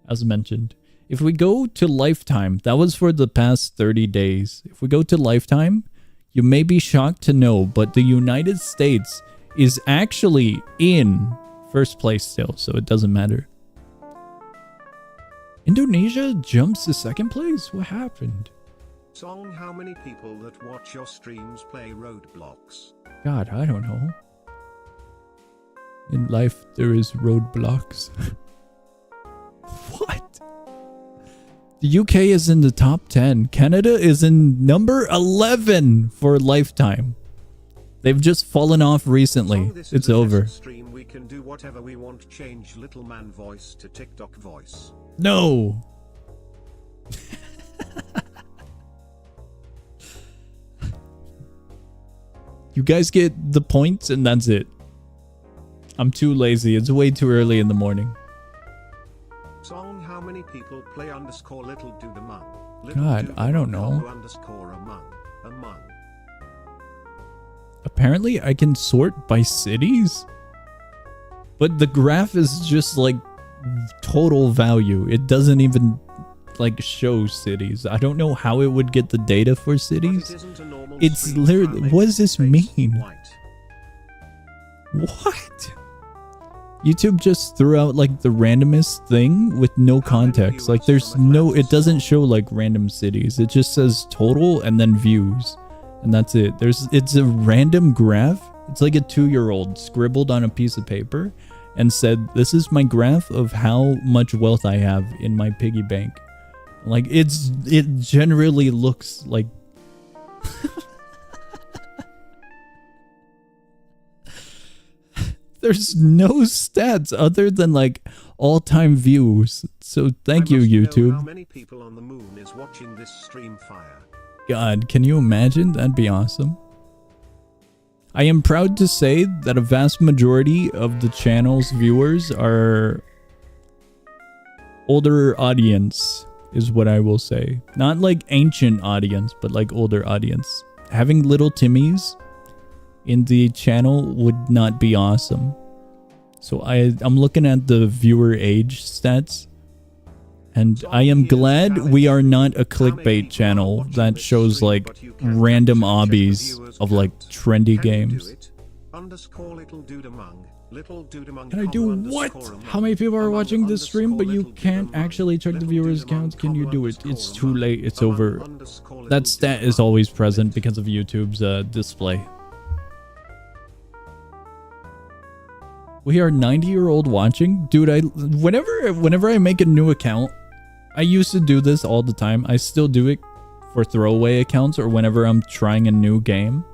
as mentioned. If we go to lifetime, that was for the past 30 days. If we go to lifetime, you may be shocked to know, but the United States is actually in first place still, so it doesn't matter. Indonesia jumps to second place? What happened? Song, how many people that watch your streams play roadblocks? God, I don't know. In life, there is roadblocks. What? The UK is in the top 10. Canada is in number 11 for lifetime. They've just fallen off recently. So this It's is a over. test stream. We can do whatever we want. Change little man voice to TikTok voice. No. You guys get the points and that's it. I'm too lazy. It's way too early in the morning. Song, how many people play underscore little do the mung? God, I don't know. Underscore among. Apparently I can sort by cities, but the graph is just like total value. It doesn't even like show cities. I don't know how it would get the data for cities. It's literally, what does this mean? What? YouTube just threw out like the randomest thing with no context. Like there's no, it doesn't show like random cities. It just says total and then views. And that's it. It's a random graph. It's like a 2-year-old scribbled on a piece of paper and said, this is my graph of how much wealth I have in my piggy bank. Like it generally looks like there's no stats other than like all-time views. So thank you, YouTube. How many people on the moon is watching this stream fire? God, can you imagine? That'd be awesome. I am proud to say that a vast majority of the channel's viewers are older audience, is what I will say. Not like ancient audience, but like older audience. Having little Timmies in the channel would not be awesome. So I'm looking at the viewer age stats, and I am glad we are not a clickbait channel that shows like random obbies of like trendy games. underscore little dude among. Little dude among. Can I do what? How many people are watching this stream, but you can't actually check the viewers counts? Can you do it? It's too late. It's over. That stat is always present because of YouTube's display. We are 90-year-old watching? Dude, whenever I make a new account, I used to do this all the time. I still do it for throwaway accounts or whenever I'm trying a new game.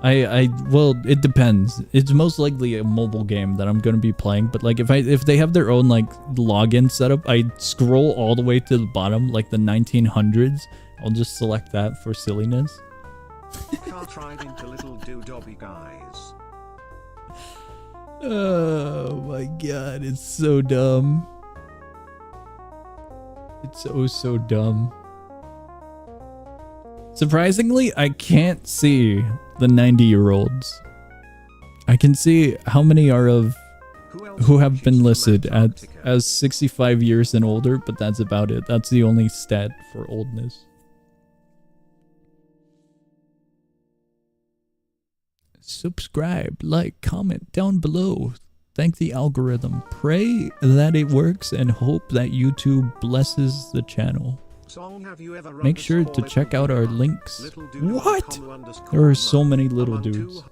Well, it depends. It's most likely a mobile game that I'm gonna be playing, but like if they have their own like login setup, I scroll all the way to the bottom, like the 1900s. I'll just select that for silliness. Can't ride into little do-dobby guys. Oh my god, it's so dumb. It's so dumb. Surprisingly, I can't see the 90-year-olds. I can see how many are of who have been listed as 65 years and older, but that's about it. That's the only stat for oldness. Subscribe, like, comment down below. Thank the algorithm. Pray that it works and hope that YouTube blesses the channel. Make sure to check out our links. What? There are so many little dudes.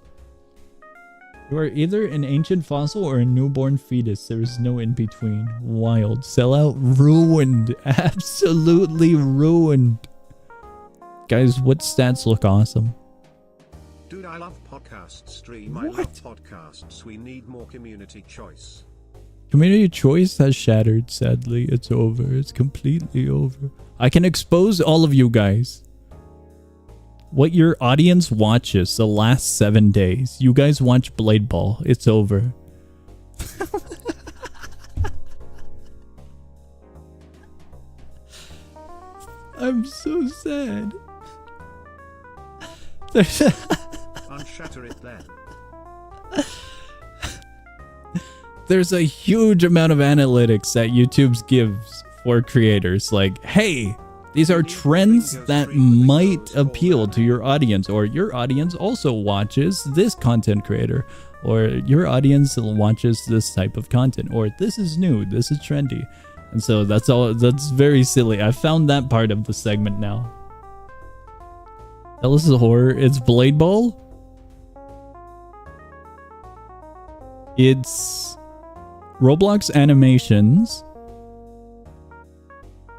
You are either an ancient fossil or a newborn fetus. There is no in between. Wild. Sellout. Ruined. Absolutely ruined. Guys, what stats look awesome? Dude, I love podcast stream. I love podcasts. We need more community choice. Community choice has shattered, sadly. It's over. It's completely over. I can expose all of you guys. What your audience watches the last 7 days. You guys watch Blade Ball. It's over. I'm so sad. Unshatter it then. There's a huge amount of analytics that YouTube gives for creators. Like, hey, these are trends that might appeal to your audience, or your audience also watches this content creator, or your audience watches this type of content, or this is new, this is trendy. And so that's all. That's very silly. I found that part of the segment now. This is a horror. It's Blade Ball. It's Roblox animations.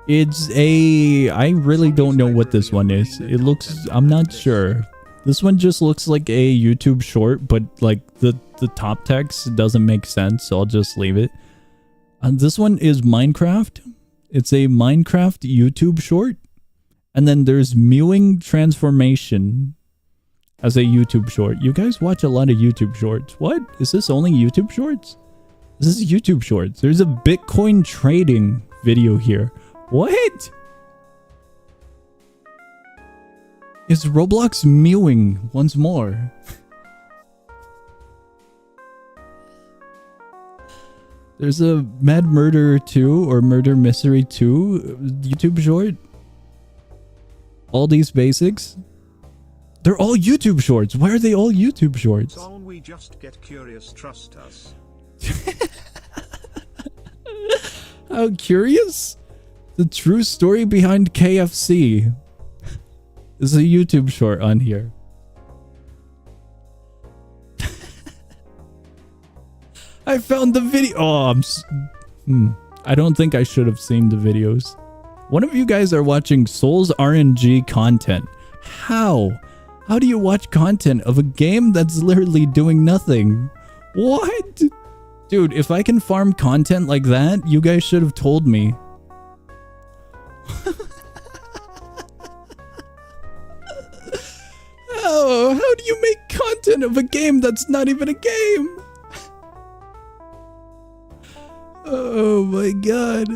It's a... I really don't know what this one is. It looks... I'm not sure. This one just looks like a YouTube short, but like the top text doesn't make sense, so I'll just leave it. And this one is Minecraft. It's a Minecraft YouTube short. And then there's Mewing Transformation as a YouTube short. You guys watch a lot of YouTube shorts. What? Is this only YouTube shorts? This is YouTube shorts. There's a Bitcoin trading video here. What? Is Roblox mewing once more? There's a Mad Murder 2 or Murder Mystery 2 YouTube short. All these basics. They're all YouTube shorts. Why are they all YouTube shorts? Song, we just get curious, trust us. How curious? The true story behind KFC is a YouTube short on here. I found the video. Oh, I don't think I should have seen the videos. One of you guys are watching Souls RNG content. How? How do you watch content of a game that's literally doing nothing? What? Dude, if I can farm content like that, you guys should have told me. How do you make content of a game that's not even a game? Oh my god.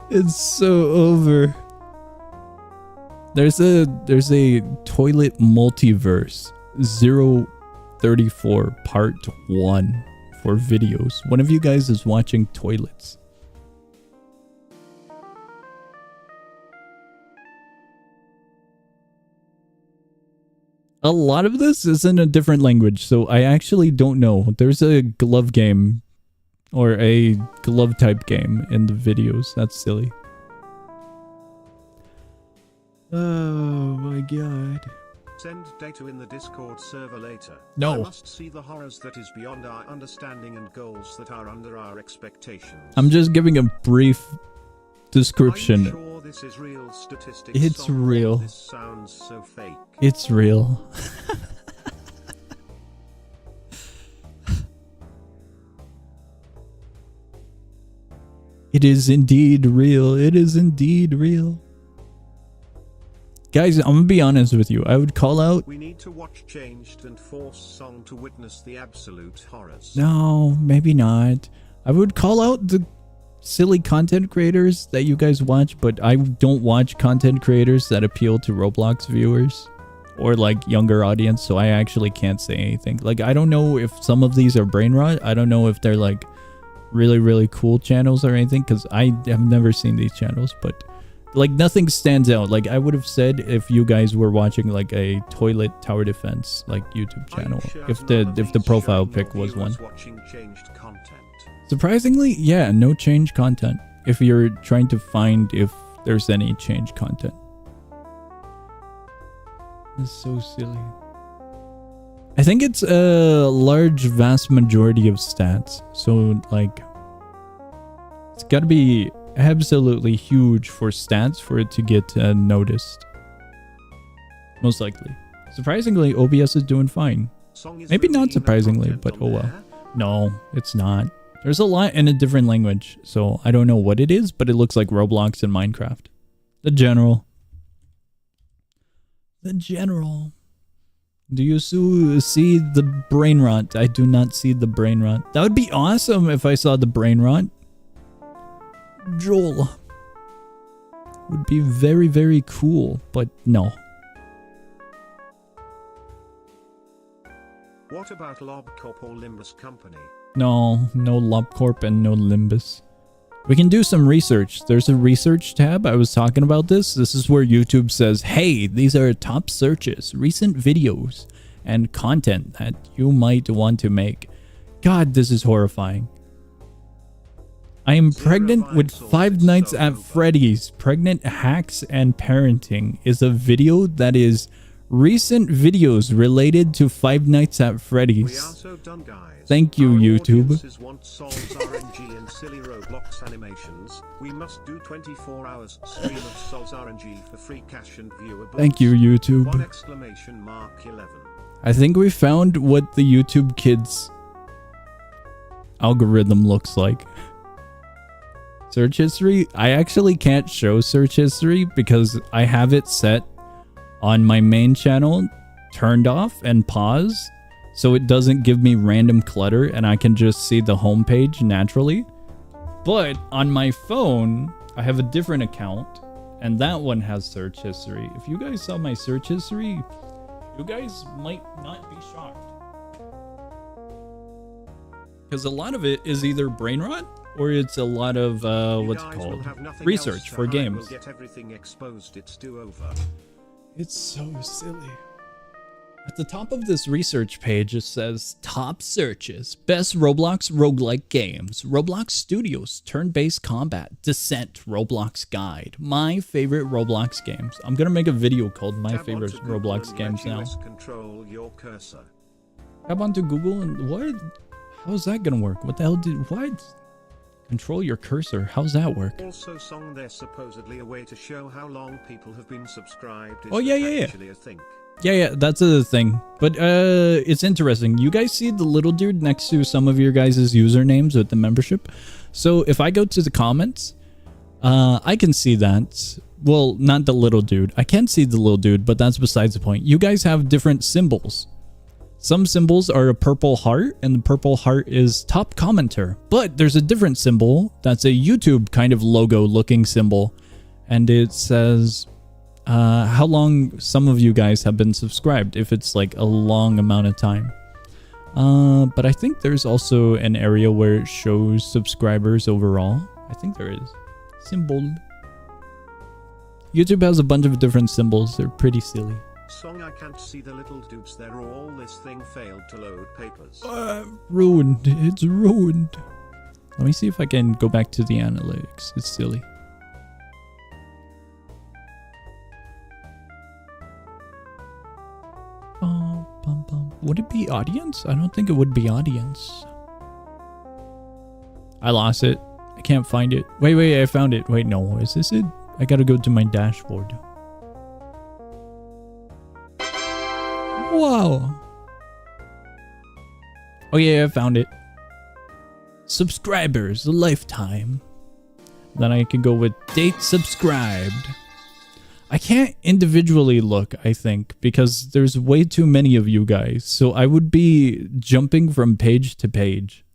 It's so over. There's a toilet multiverse 034 part 1 for videos. One of you guys is watching toilets. A lot of this is in a different language, so I actually don't know. There's a glove game or a glove type game in the videos. That's silly. Oh my god. Send data in the Discord server later. No. I must see the horrors that is beyond our understanding and goals that are under our expectations. I'm just giving a brief description. Are you sure this is real statistics? It's real. This sounds so fake. It's real. It is indeed real. It is indeed real. Guys, I'm gonna be honest with you. I would call out... We need to watch Changed and Forced Song to witness the absolute horrors. No, maybe not. I would call out the silly content creators that you guys watch, but I don't watch content creators that appeal to Roblox viewers or like younger audience, so I actually can't say anything. Like, I don't know if some of these are brain rot. I don't know if they're like really cool channels or anything, because I have never seen these channels, but like nothing stands out. Like I would have said if you guys were watching like a toilet tower defense like YouTube channel, if the profile pic was one. Surprisingly, yeah, no change content. If you're trying to find if there's any change content. It's so silly. I think it's a large vast majority of stats. So like it's gotta be absolutely huge for stats for it to get noticed. Most likely. Surprisingly, OBS is doing fine. Maybe not surprisingly, but oh well. No, it's not. There's a lot in a different language, so I don't know what it is, but it looks like Roblox and Minecraft. The general. The general. Do you see the brain rot? I do not see the brain rot. That would be awesome if I saw the brain rot. Joel. Would be very cool, but no. What about Lobcorp or Limbus Company? No Lobcorp and no Limbus. We can do some research. There's a research tab. I was talking about this. This is where YouTube says, hey, these are top searches, recent videos, and content that you might want to make. God, this is horrifying. I am pregnant with Five Nights at Freddy's. Pregnant hacks and parenting is a video that is recent videos related to Five Nights at Freddy's. We are so done, guys. Thank you, YouTube. Want Sol's RNG and silly Roblox animations. We must do 24 hours stream of Sol's RNG for free cash and viewer boosts. Thank you, YouTube. 11. I think we found what the YouTube Kids algorithm looks like. Search history? I actually can't show search history because I have it set on my main channel, turned off and paused, so it doesn't give me random clutter and I can just see the homepage naturally. But on my phone, I have a different account and that one has search history. If you guys saw my search history, you guys might not be shocked. Because a lot of it is either brain rot or it's a lot of what's it called? Research for games. Get everything exposed. It's do-over. It's so silly. At the top of this research page, it says top searches, best Roblox roguelike games, Roblox Studios, turn-based combat, Descent, Roblox guide, my favorite Roblox games. I'm gonna make a video called my favorite Roblox games now. Control your cursor. Tap onto Google and what? How's that gonna work? What the hell did what? Control your cursor. How's that work? Also, song there's supposedly a way to show how long people have been subscribed. Oh yeah. Actually a thing. Yeah, that's a thing. But it's interesting. You guys see the little dude next to some of your guys' usernames with the membership? So if I go to the comments, I can see that. Well, not the little dude. I can see the little dude, but that's besides the point. You guys have different symbols. Some symbols are a purple heart, and the purple heart is top commenter. But there's a different symbol that's a YouTube kind of logo looking symbol. And it says how long some of you guys have been subscribed, if it's like a long amount of time. But I think there's also an area where it shows subscribers overall. I think there is. Symbol. YouTube has a bunch of different symbols. They're pretty silly. Song, I can't see the little dudes there. All this thing failed to load papers. Ruined. It's ruined. Let me see if I can go back to the analytics. It's silly. Would it be audience? I don't think it would be audience. I lost it. I can't find it. Wait, I found it. Wait, no. Is this it? I gotta go to my dashboard. Wow. Oh yeah, I found it. Subscribers, a lifetime. Then I can go with date subscribed. I can't individually look, I think, because there's way too many of you guys. So I would be jumping from page to page.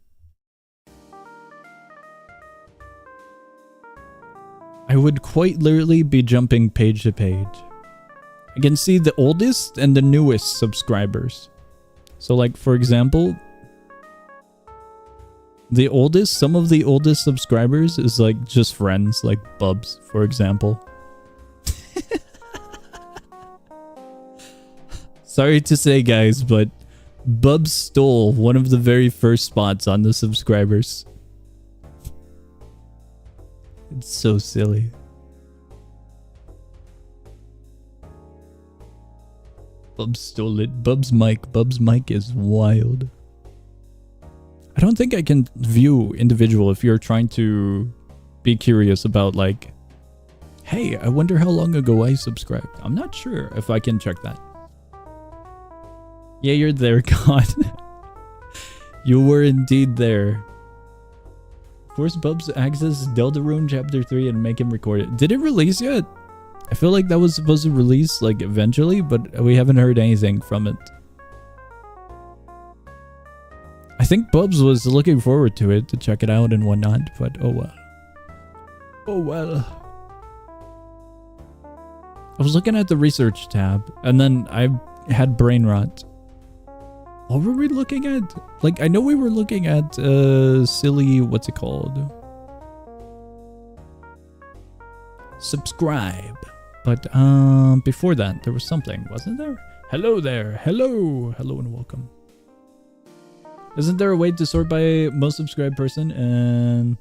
I would quite literally be jumping page to page. I can see the oldest and the newest subscribers. So like, for example, some of the oldest subscribers is like just friends, like Bubs, for example. Sorry to say, guys, but Bubs stole one of the very first spots on the subscribers. It's so silly. Bubs stole it. Bubs mic is wild. I don't think I can view individual if you're trying to be curious about like, hey, I wonder how long ago I subscribed. I'm not sure if I can check that. Yeah, you're there, God. You were indeed there. Force Bubs access Deltarune Chapter 3 and make him record it. Did it release yet? I feel like that was supposed to release like eventually, but we haven't heard anything from it. I think Bubs was looking forward to it, to check it out and whatnot, but oh well. Oh well. I was looking at the research tab, and then I had brain rot. What were we looking at? Like, I know we were looking at, silly, what's it called? Subscribe. But, before that, there was something, wasn't there? Hello there. Hello. Hello and welcome. Isn't there a way to sort by most subscribed person and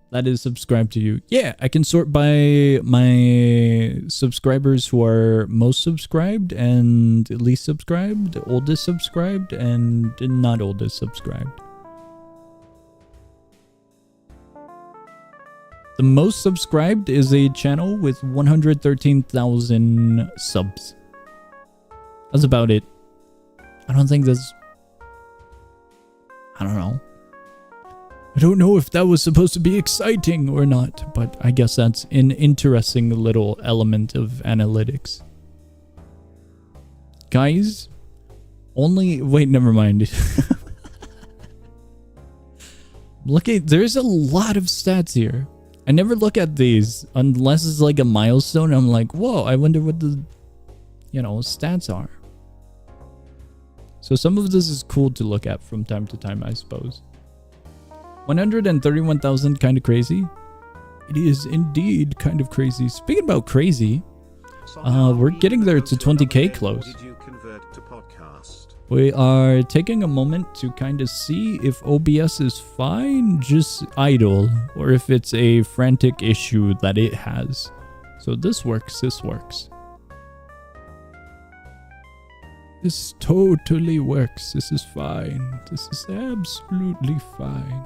that is subscribed to you? Yeah, I can sort by my subscribers who are most subscribed and least subscribed, oldest subscribed, and not oldest subscribed. The most subscribed is a channel with 113,000 subs. That's about it. I don't think that's... I don't know. I don't know if that was supposed to be exciting or not, but I guess that's an interesting little element of analytics. Guys, only... Wait, never mind. There's a lot of stats here. I never look at these unless it's like a milestone. I'm like, whoa, I wonder what the, stats are. So some of this is cool to look at from time to time, I suppose. 131,000, kind of crazy. It is indeed kind of crazy. Speaking about crazy, we're getting there to 20k close. Did you convert to podcast? We are taking a moment to kind of see if OBS is fine, just idle, or if it's a frantic issue that it has. So this works, this works. This totally works. This is fine. This is absolutely fine.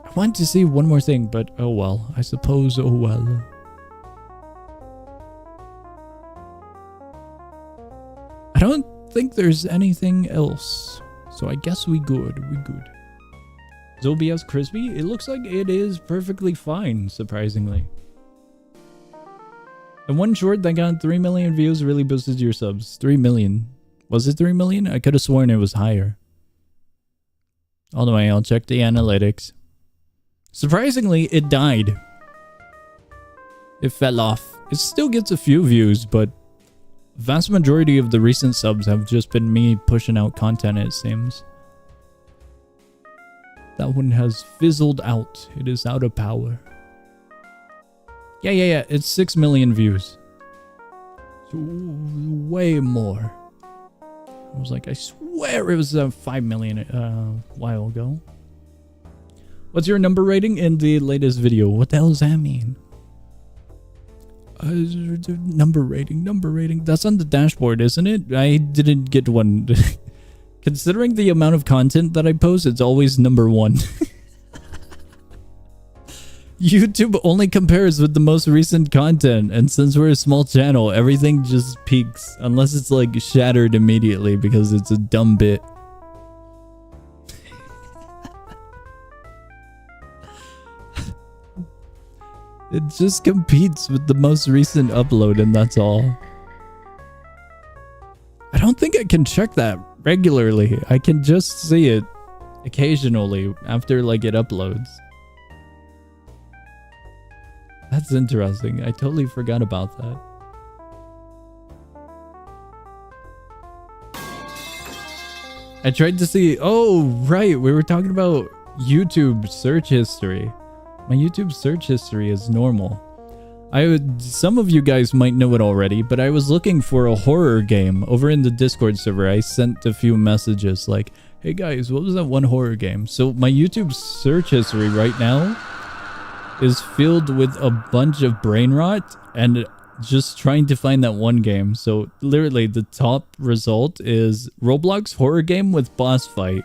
I want to see one more thing, but oh well. I suppose oh well. I don't think there's anything else. So I guess we good. We good. Is OBS crispy? It looks like it is perfectly fine, surprisingly. And one short that got 3 million views really boosted your subs. 3 million. Was it 3 million? I could have sworn it was higher. All the way, I'll check the analytics. Surprisingly, it died. It fell off. It still gets a few views, but vast majority of the recent subs have just been me pushing out content, it seems. That one has fizzled out. It is out of power. Yeah. It's 6 million views. way more. I was like, I swear it was 5 million a while ago. What's your number rating in the latest video? What the hell does that mean? Number rating. That's on the dashboard, isn't it? I didn't get one. Considering the amount of content that I post, it's always number 1. YouTube only compares with the most recent content, and since we're a small channel, everything just peaks unless it's like shattered immediately because it's a dumb bit. It just competes with the most recent upload, and that's all. I don't think I can check that regularly. I can just see it occasionally after like it uploads. That's interesting. I totally forgot about that. I tried to see... Oh, right. We were talking about YouTube search history. My YouTube search history is normal. Some of you guys might know it already, but I was looking for a horror game. Over in the Discord server, I sent a few messages like, hey guys, what was that one horror game? So my YouTube search history right now is filled with a bunch of brain rot and just trying to find that one game. So literally the top result is Roblox horror game with boss fight.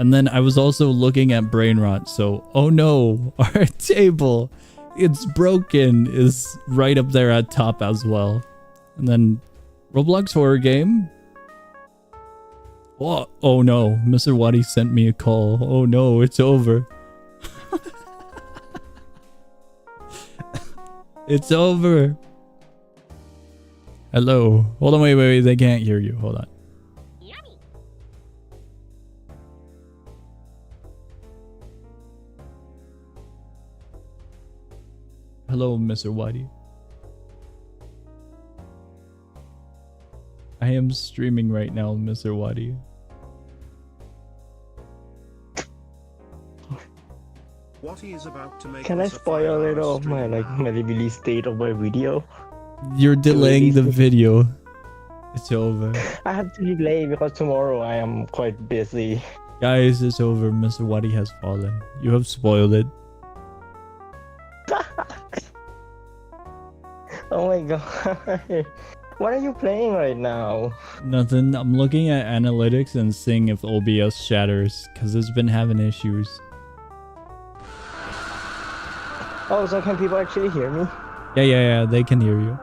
And then I was also looking at brain rot. So, oh no, our table, it's broken, is right up there at top as well. And then Roblox horror game. Oh no, Mr. Wadi sent me a call. Oh no, it's over. It's over. Hello. Hold on, wait. They can't hear you. Hold on. Yummy. Hello, Mr. Wadi. I am streaming right now, Mr. Wadi. Wadi is about to make. Can I spoil a little of my my release date of my video? You're delaying the video. It's over. I have to delay because tomorrow I am quite busy. Guys, it's over. Mr. Wadi has fallen. You have spoiled it. Oh my god. What are you playing right now? Nothing. I'm looking at analytics and seeing if OBS shatters because it's been having issues. Oh, so can people actually hear me? Yeah, they can hear you.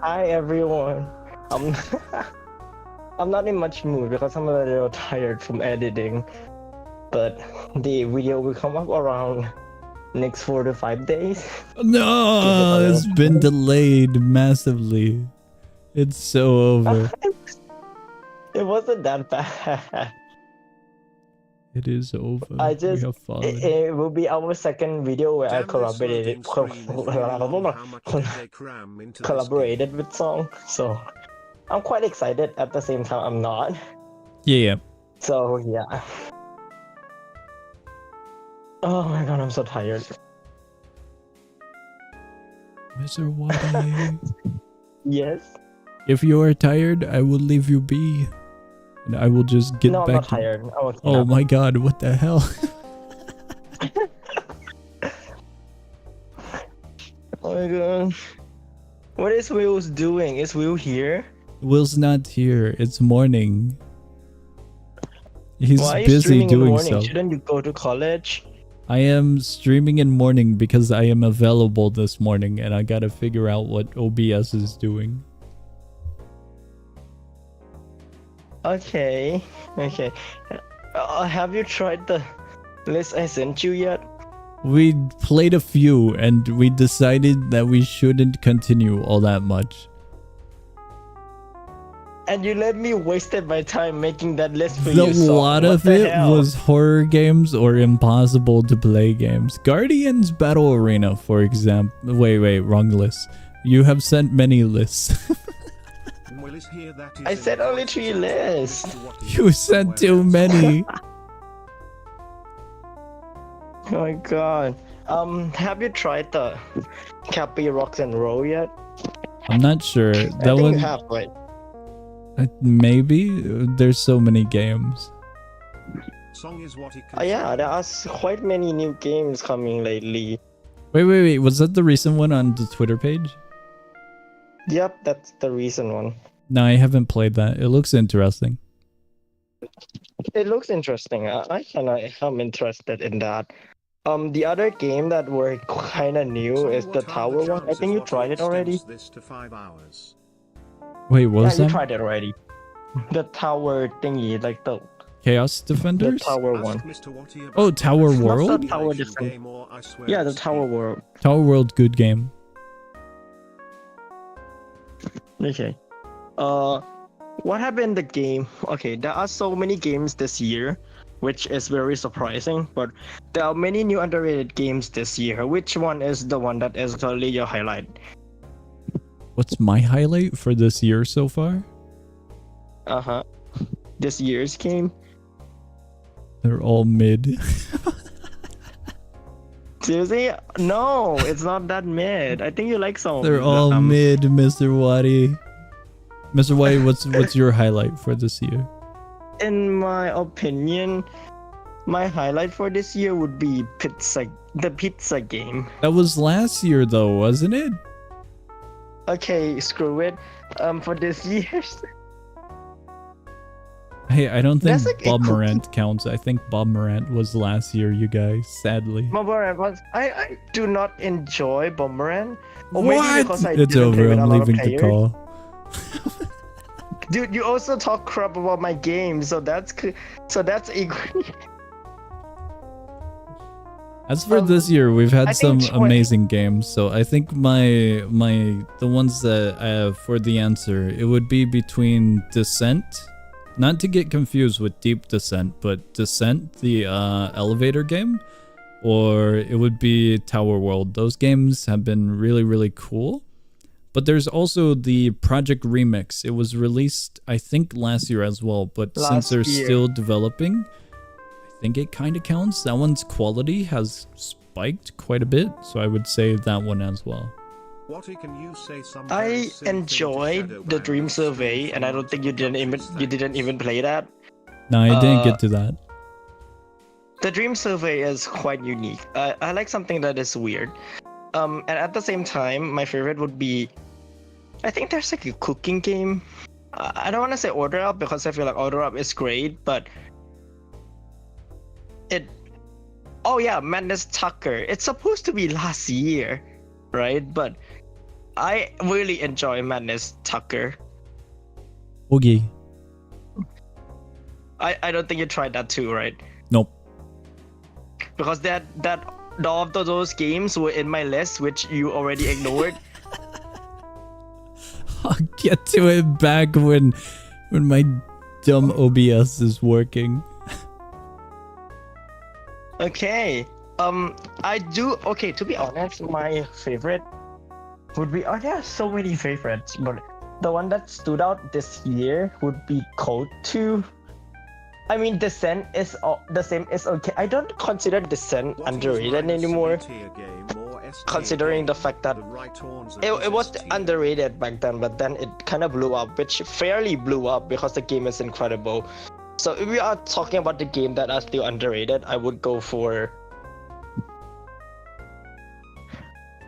Hi everyone. I'm not in much mood because I'm a little tired from editing. But the video will come up around next 4 to 5 days. No, it's been delayed massively. It's so over. It wasn't that bad. It is over. We have fallen. It will be our second video where I collaborated with Song. So I'm quite excited. At the same time, I'm not. Yeah. So yeah. Oh my god, I'm so tired. Mr. Wadi. Yes. If you are tired, I will leave you be. And I will just get back. No, I'm not tired. Oh my god, what the hell? Oh my god. What is Will's doing? Is Will here? Will's not here. It's morning. He's Why are you busy doing stuff. so. Shouldn't you go to college? I am streaming in morning because I am available this morning and I gotta figure out what OBS is doing. Okay. Have you tried the list I sent you yet? We played a few and we decided that we shouldn't continue all that much. And you let me wasted my time making that list for you. A lot of it was horror games or impossible to play games. Guardians Battle Arena, for example. Wait, wrong list. You have sent many lists. I said only 3 lists. You sent too many. Oh my god. Have you tried the Cappy Rocks and Roll yet? I'm not sure. I That think you one, have, right? maybe. There's so many games. Song is what it Yeah, there are quite many new games coming lately. Wait. Was that the recent one on the Twitter page? Yep, that's the recent one. No, I haven't played that. It looks interesting. It looks interesting. I'm interested in that. The other game that were kind of new is the Tower one. I think you tried it already. This to 5 hours. Wait, what Yeah, was you that? tried it already. The tower thingy, like the Chaos Defenders? Tower one. Oh, Tower Not World? the Tower Defense. Yeah, the Tower World. Tower World, good game. Okay. What happened in the game? Okay, there are so many games this year, which is very surprising. But there are many new underrated games this year. Which one is the one that is totally your highlight? What's my highlight for this year so far? This year's game. They're all mid. Seriously? No, it's not that mid. I think you like some. They're all mid, Mr. Waddy. Mr. Waddy, what's your highlight for this year? In my opinion, my highlight for this year would be the pizza game. That was last year though, wasn't it? Okay, screw it. For this year's. Hey, I don't think That's like a Bob cookie. Morant counts. I think Bob Morant was last year, you guys, sadly. Boomerang was I do not enjoy Boomerang. Or What? maybe because I It's didn't play over. with a I'm lot of leaving the players. call. Dude, you also talk crap about my game, so that's equally. As for this year, we've had I some think amazing games. So I think the ones that I have for the answer, it would be between Descent, not to get confused with Deep Descent, but Descent, the elevator game, or it would be Tower World. Those games have been really, really cool. But there's also the Project Remix. It was released, I think, last year as well. But since they're still developing, I think it kind of counts. That one's quality has spiked quite a bit. So I would say that one as well. I enjoyed the Dream Survey, and I don't think you didn't even play that. No, I didn't get to that. The Dream Survey is quite unique. I like something that is weird. And at the same time, my favorite would be, I think there's like a cooking game. I don't want to say Order Up because I feel like Order Up is great, but oh yeah, Madness Tucker. It's supposed to be last year, right? But I really enjoy Madness Tucker. Oogie. I don't think you tried that too, right? Nope. Because all of those games were in my list, which you already ignored. I'll get to it back when my dumb OBS is working. Okay. To be honest, my favorite would be, there are so many favorites, but the one that stood out this year would be Code 2. I mean, Descent is okay. I don't consider Descent underrated anymore, considering the fact that it was underrated back then, but then it kind of blew up, which fairly blew up because the game is incredible. So if we are talking about the game that are still underrated, I would go for...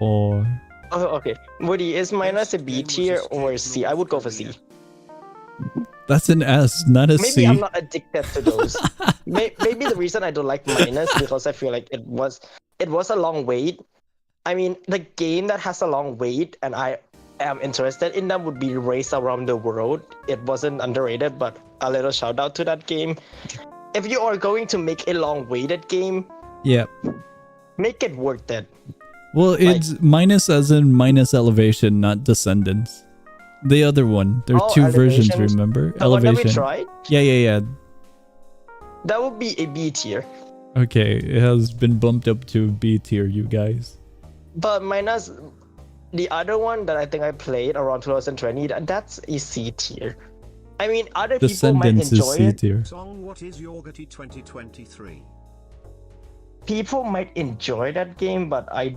Or... Oh, okay. Woody, is minus a B tier or a C? I would go for C. That's an S, not a C. Maybe I'm not addicted to those. Maybe the reason I don't like minus because I feel like it was a long wait. I mean, the game that has a long wait and I am interested in them would be Race Around the World. It wasn't underrated, but a little shout out to that game. If you are going to make a long waited game, yeah, make it worth it. Well, it's minus as in minus elevation, not descendants. The other one. There are two versions, remember? The Elevation. one that we tried? Yeah. That would be a B tier. Okay, it has been bumped up to B tier, you guys. But minus the other one that I think I played around 2020, that's a C tier. I mean, other people might enjoy it. Song What is Yogurty 2023? People might enjoy that game, but I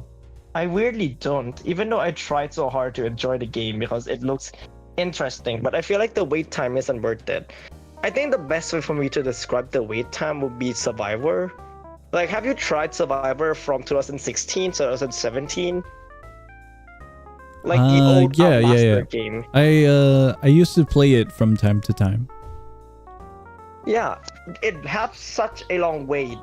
I weirdly don't, even though I tried so hard to enjoy the game because it looks interesting, but I feel like the wait time isn't worth it. I think the best way for me to describe the wait time would be Survivor. Like, have you tried Survivor from 2016, 2017? Like the old yeah, Master game. I used to play it from time to time. Yeah, it has such a long wait,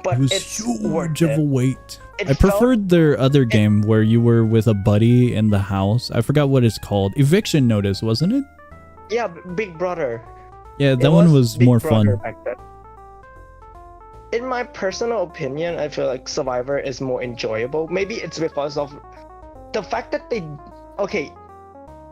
but It was it's worth huge of a it. wait. It I felt- preferred their other game where you were with a buddy in the house. I forgot what it's called. Eviction Notice, wasn't it? Yeah, Big Brother. Yeah, It that one was Big more Brother fun. back then. In my personal opinion, I feel like Survivor is more enjoyable. Maybe it's because of the fact that they. Okay,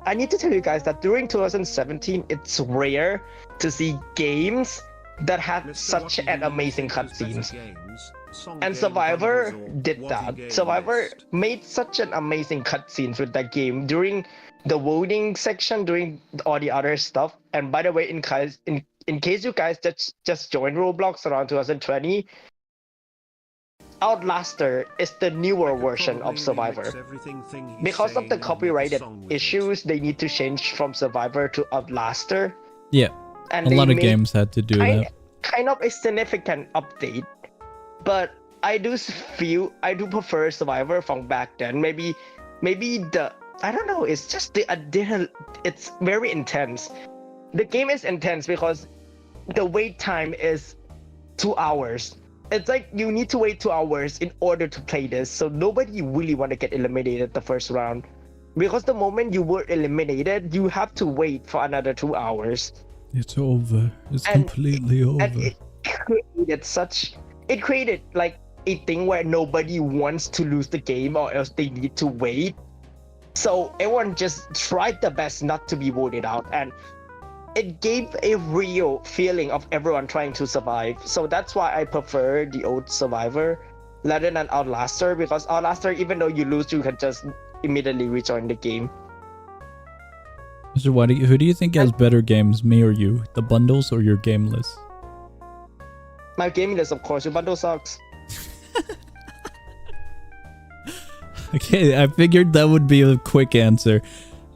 I need to tell you guys that during 2017, it's rare to see games that have Mr. such Watty, an do you amazing think there's better cutscenes. games, song And game Survivor bundles, or did Watty that. game Survivor list? made such an amazing cutscenes with that game during the voting section, during all the other stuff. And by the way, in case you guys just joined Roblox around 2020, Outlaster is the newer I could version of probably Survivor. remix everything he's Because of the saying and make a copyrighted song with it. issues, they need to change from Survivor to Outlaster. Yeah, And a they lot of made games had to do that. kind of a significant update, but I do prefer Survivor from back then. Maybe the I don't know. It's just it's very intense. The game is intense because the wait time is 2 hours. It's like you need to wait 2 hours in order to play this. So nobody really want to get eliminated the first round, because the moment you were eliminated, you have to wait for another 2 hours. It's over. It's And- completely over. And it created like a thing where nobody wants to lose the game, or else they need to wait. So everyone just tried their best not to be voted out, and it gave a real feeling of everyone trying to survive. So that's why I prefer the old Survivor rather than Outlaster, because Outlaster, even though you lose, you can just immediately rejoin the game. Mr. Waddy, who do you think has better games, me or you? The bundles or your game list? My game list, of course, your bundle sucks. Okay, I figured that would be a quick answer.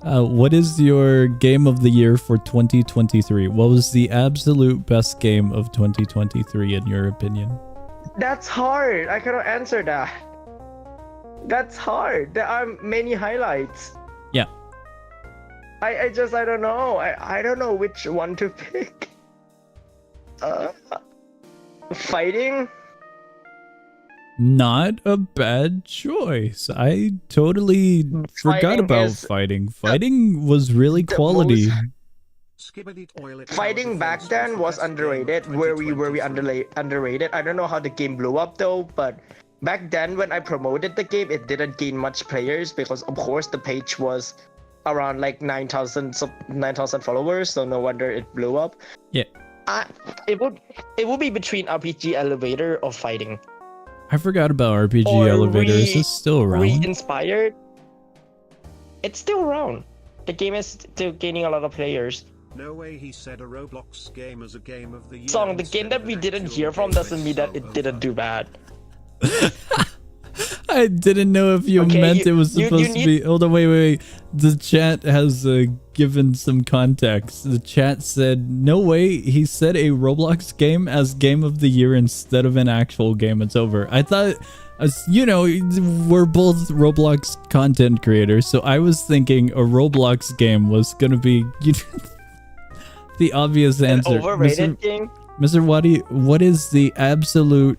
What is your game of the year for 2023? What was the absolute best game of 2023 in your opinion? That's hard. I cannot answer that. That's hard. There are many highlights. Yeah. I don't know. I don't know which one to pick. Fighting? Not a bad choice. I totally forgot Fighting about is fighting. Fighting was really the quality. Skibbity toilet Fighting tower back defense then the was best game of underrated. Very 2023. underrated. I don't know how the game blew up though, but back then when I promoted the game, it didn't gain much players because of course the page was around like 9,000 followers, so no wonder it blew up. Yeah. It would be between RPG Elevator or Fighting. I forgot about RPG Or Elevator. Is this still around? Re-inspired. It's still around. The game is still gaining a lot of players. No way he said a Roblox game as a game of the year. Song, the game instead that of we an didn't actual hear from game doesn't is mean that so it didn't over. do bad. I didn't know if you Okay, meant it was you supposed to need- be. Hold on, wait. The chat has given some context. The chat said, no way, he said a Roblox game as game of the year instead of an actual game. It's over. I thought, you know, we're both Roblox content creators, so I was thinking a Roblox game was gonna be the obvious An answer. overrated game? Mr. Waddy, what is the absolute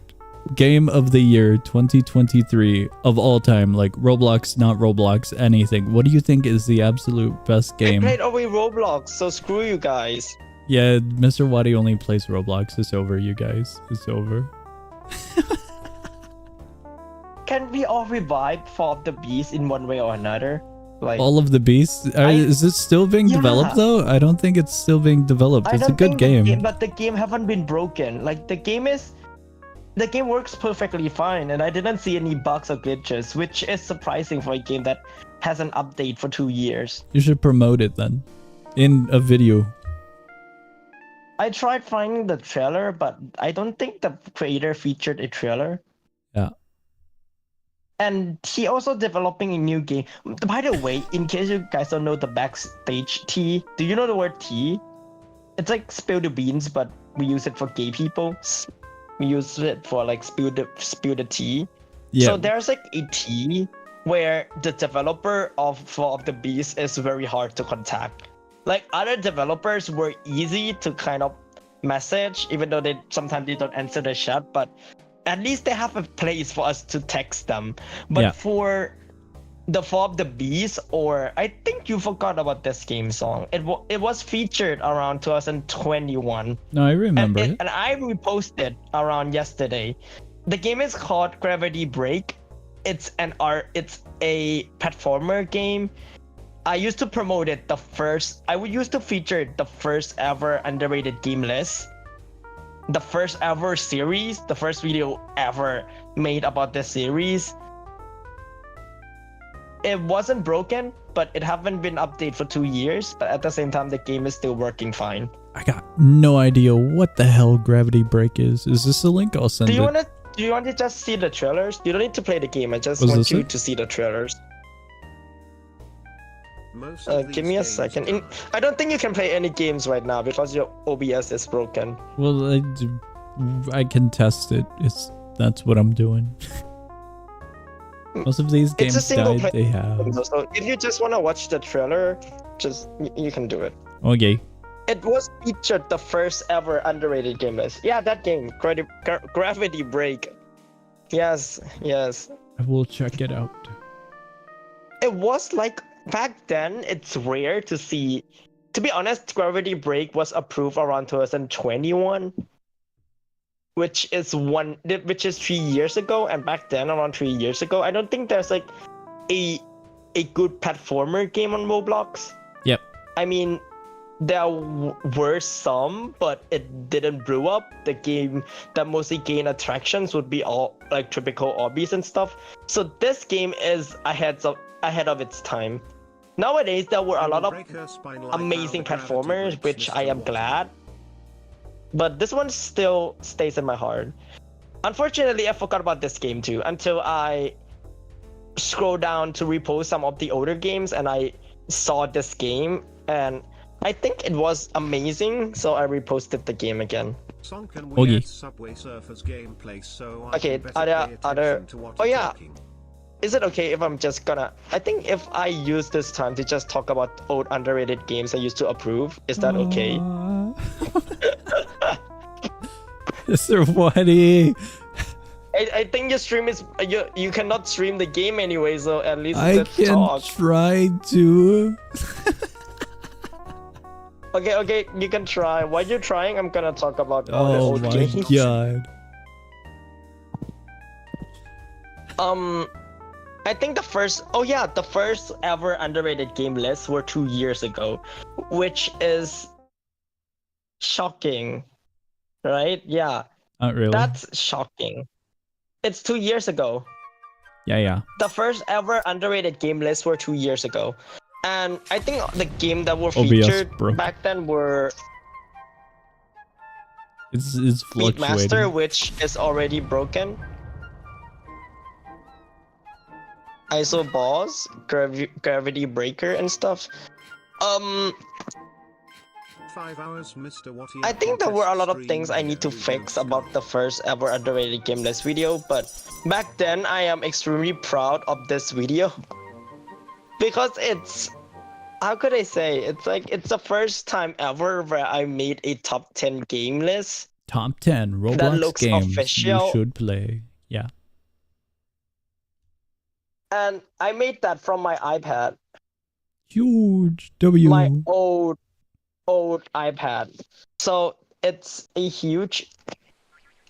game of the year 2023 of all time? Like Roblox, not Roblox, anything. What do you think is the absolute best I game? played only Roblox, so screw you guys. Yeah, Mr. Waddy only plays Roblox. It's over, you guys. It's over. Can we all revive Fall of the Beast in one way or another? Like, All of the Beasts. Is it still being Yeah. developed though? I don't think it's still being developed. I It's a don't good think game. but the game haven't been broken. Like the game works perfectly fine, and I didn't see any bugs or glitches, which is surprising for a game that has an update for 2 years. You should promote it then in a video. I tried finding the trailer, but I don't think the creator featured a trailer. Yeah. And he also developing a new game. By the way, in case you guys don't know the backstage tea, do you know the word tea? It's like spill the beans, but we use it for gay people. We use it for like spill the tea. Yeah. So there's like a tea where the developer of Fall of the Beast is very hard to contact. Like other developers were easy to kind of message, even though they sometimes they don't answer the chat, but at least they have a place for us to text them. But Yeah. for the Fall of the Beast, or I think you forgot about this game song. It was featured around 2021. No, I remember it. And I reposted around yesterday. The game is called Gravity Break. It's a platformer game. I used to promote it I would used to feature the first ever underrated game list. The first ever series, the first video ever made about this series. It wasn't broken, but it haven't been updated for 2 years. But at the same time, the game is still working fine. I got no idea what the hell Gravity Break is. Is this a link? I'll send Do it. you want to just see the trailers? You don't need to play the game. I just Was want this you it? to see the trailers. Most of Give these me a games second. are- I don't think you can play any games right now because your OBS is broken. Well, I can test it. That's what I'm doing. Most of these It's a games single died. player They have. So if you just want to watch the trailer, you can do it. Okay. It was featured the first ever underrated game list. Yeah, that game, Gravity Break. Yes. I will check it out. It was like back then. It's rare to see. To be honest, Gravity Break was approved around 2021, which is 3 years ago. And back then, around 3 years ago, I don't think there's like a good platformer game on Roblox. Yep. I mean, there were some, but it didn't brew up. The game that mostly gained attractions would be all like typical obbies and stuff. So this game is ahead of its time. Nowadays, there were a lot of Breaker spine like amazing how the gravity platformers, breaks which Mr. I am Water. glad. But this one still stays in my heart. Unfortunately, I forgot about this game too until I scrolled down to repost some of the older games and I saw this game and I think it was amazing, so I reposted the game again. Son, can we Okay. add Subway Surfers gameplay so I Okay, can better pay other. attention to what Oh you're yeah. talking? Is it okay if I'm just gonna? I think if I use this time to just talk about old underrated games I used to approve, is that okay? Mr. Waddy, I think your stream is you cannot stream the game anyway, so at least I let's can talk. try to. Okay, you can try. While you're trying, I'm gonna talk about all the Oh old my games. god. I think the first ever underrated game lists were 2 years ago, which is shocking, right? Yeah, Not really. that's shocking. It's 2 years ago. Yeah. The first ever underrated game lists were 2 years ago. And I think the game that were OBS featured broke. back then were It's Beatmaster, fluctuating. which is already broken. ISO Boss, Gravity Breaker, and stuff. 5 hours, Mr. Watty. I think there were a lot of things I need to fix about the first ever underrated game list video, but back then I am extremely proud of this video. Because it's, how could I say, it's the first time ever where I made a top 10 game list. Top 10 Roblox looks games official. you should play. Yeah. And I made that from my iPad, Huge W. my old iPad. So it's a huge,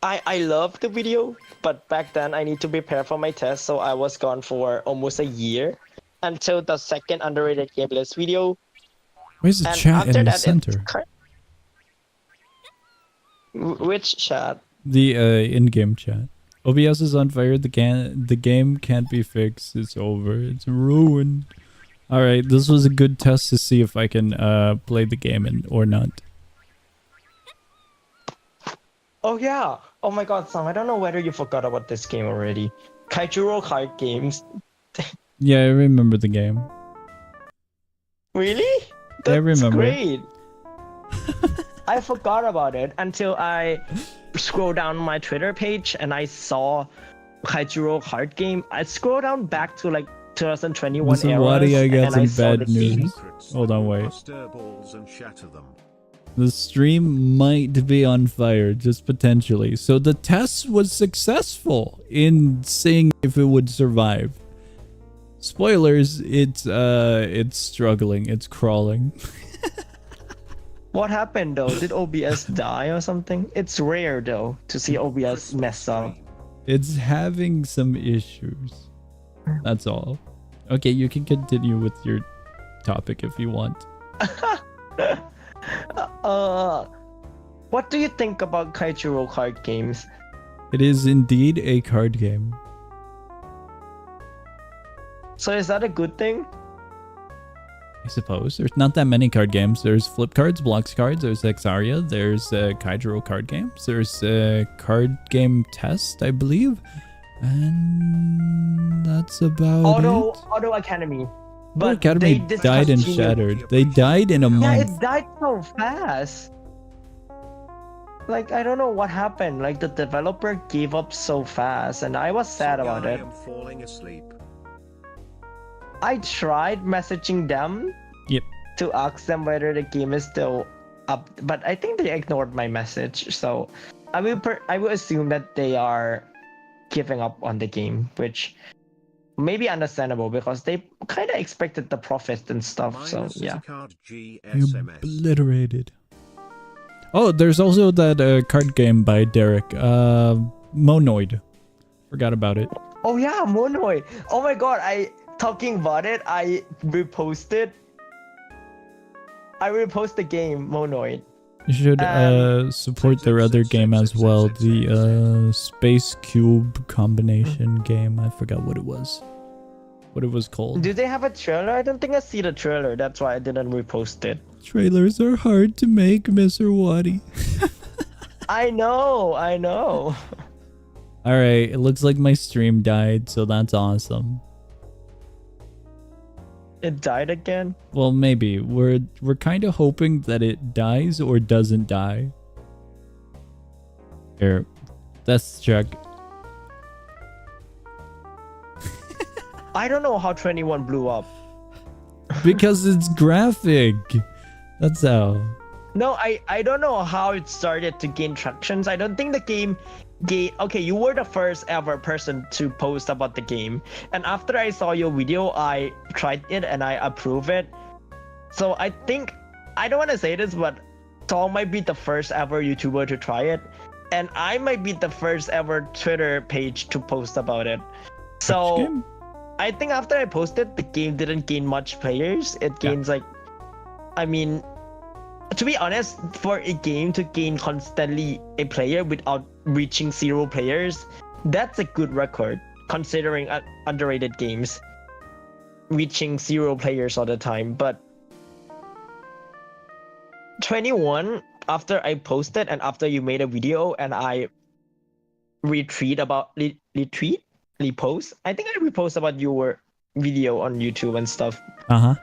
I love the video, but back then I need to prepare for my test, so I was gone for almost a year until the second underrated game list video. Where's the And chat after in the that, center? Which chat? The in-game chat. OBS is on fire. The game can't be fixed. It's over. It's ruined. All right, this was a good test to see if I can play the game or not. Oh yeah. Oh my god, Sam, I don't know whether you forgot about this game already. Kaijuro card games. Yeah, I remember the game. Really? I That's remember. great. I forgot about it until I scrolled down my Twitter page and I saw Kaijuro card game. I scrolled down back to like 2021 Mr. eras Waddy, I got and some I saw the bad game. news. Hold on, wait. Stir balls and shatter them. The stream might be on fire, just potentially. So the test was successful in seeing if it would survive. Spoilers, it's struggling, it's crawling. What happened though? Did OBS die or something? It's rare though to see OBS mess up. It's having some issues. That's all. Okay, you can continue with your topic if you want. What do you think about Kaijuro card games? It is indeed a card game. So is that a good thing? I suppose. There's not that many card games. There's flip cards, blocks cards, there's Exaria, there's Kaijuro card games, there's card game test, I believe. And that's about it. Auto Academy. But But Academy they died and discontinued- shattered. They died in a Yeah, month. it died so fast. Like, I don't know what happened. Like, the developer gave up so fast, and I was sad about I it. am falling asleep. I tried messaging them Yep. to ask them whether the game is still up, but I think they ignored my message. So I will assume that they are giving up on the game, which may be understandable because they kind of expected the profit and stuff. So Minus yeah. card GSMS. Obliterated. Oh, there's also that card game by Derek. Monoid. Forgot about it. Oh yeah, Monoid. Oh my god, talking about it, I reposted the game Monoid. You should support their other game as well, the Space Cube combination game. I forgot what it was. What it was called. Do they have a trailer? I don't think I see the trailer. That's why I didn't repost it. Trailers are hard to make, Mr. Waddy. I know. Alright, it looks like my stream died, so that's awesome. It died again. Well, maybe. We're kind of hoping that it dies or doesn't die. Here, let's check. I don't know how 21 blew up. Because it's graphic. That's how. No, I don't know how it started to gain tractions. I don't think the game okay, you were the first ever person to post about the game. And after I saw your video, I tried it and I approve it. So I think, I don't want to say this, but Tall might be the first ever YouTuber to try it. And I might be the first ever Twitter page to post about it. So Which game? I think after I posted, the game didn't gain much players. It gains like, I mean, to be honest, for a game to gain constantly a player without reaching 0 players, that's a good record considering underrated games reaching 0 players all the time. But 21, after I posted and after you made a video and I repost, I think I repost about your video on YouTube and stuff. Uh-huh.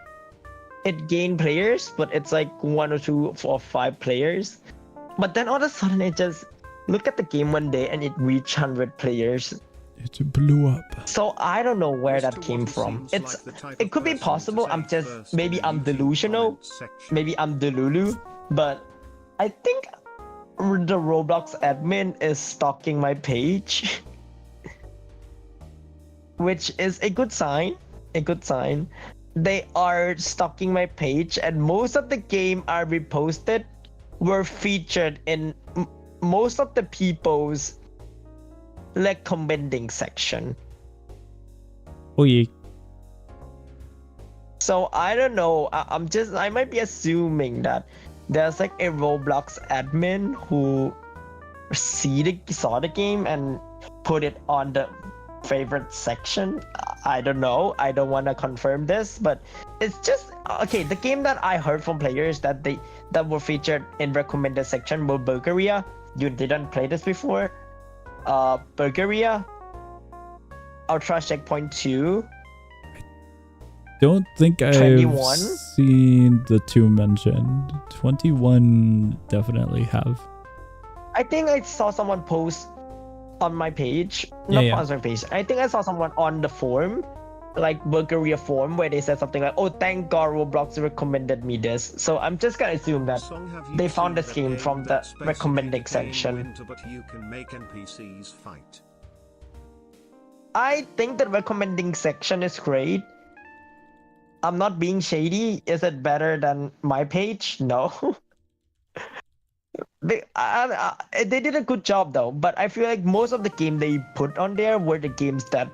It gained players, but it's like 1 or 2 or 5 players. But then all of a sudden it just look at the game one day and it reached 100 players. It blew up. So I don't know where that Mr. came Watty from. seems like the type It of could be person to possible. take I'm just first maybe in I'm the YouTube delusional. comment section. Maybe I'm Delulu, but I think the Roblox admin is stalking my page, which is a good sign. They are stalking my page, and most of the game I reposted were featured in most of the people's recommending section. Oh yeah. So I don't know. I might be assuming that there's like a Roblox admin who saw the game and put it on the favorite section. I don't know. I don't want to confirm this, but it's just okay. The game that I heard from players that were featured in recommended section were Bulgaria. You didn't play this before. Bulgaria, Ultra Checkpoint 2. Don't think I've 21? seen the two mentioned. 21 definitely have. I think I saw someone post on my page. Yeah, Not yeah. on my page. I think I saw someone on the forum, like Bulgaria forum, where they said something like, "Oh, thank God Roblox recommended me this." So I'm just gonna assume that Song, have you they found seen this that game from the that's basically recommended decaying section. winter, but you can make NPCs fight? I think the recommending section is great. I'm not being shady. Is it better than my page? No. They did a good job though, but I feel like most of the game they put on there were the games that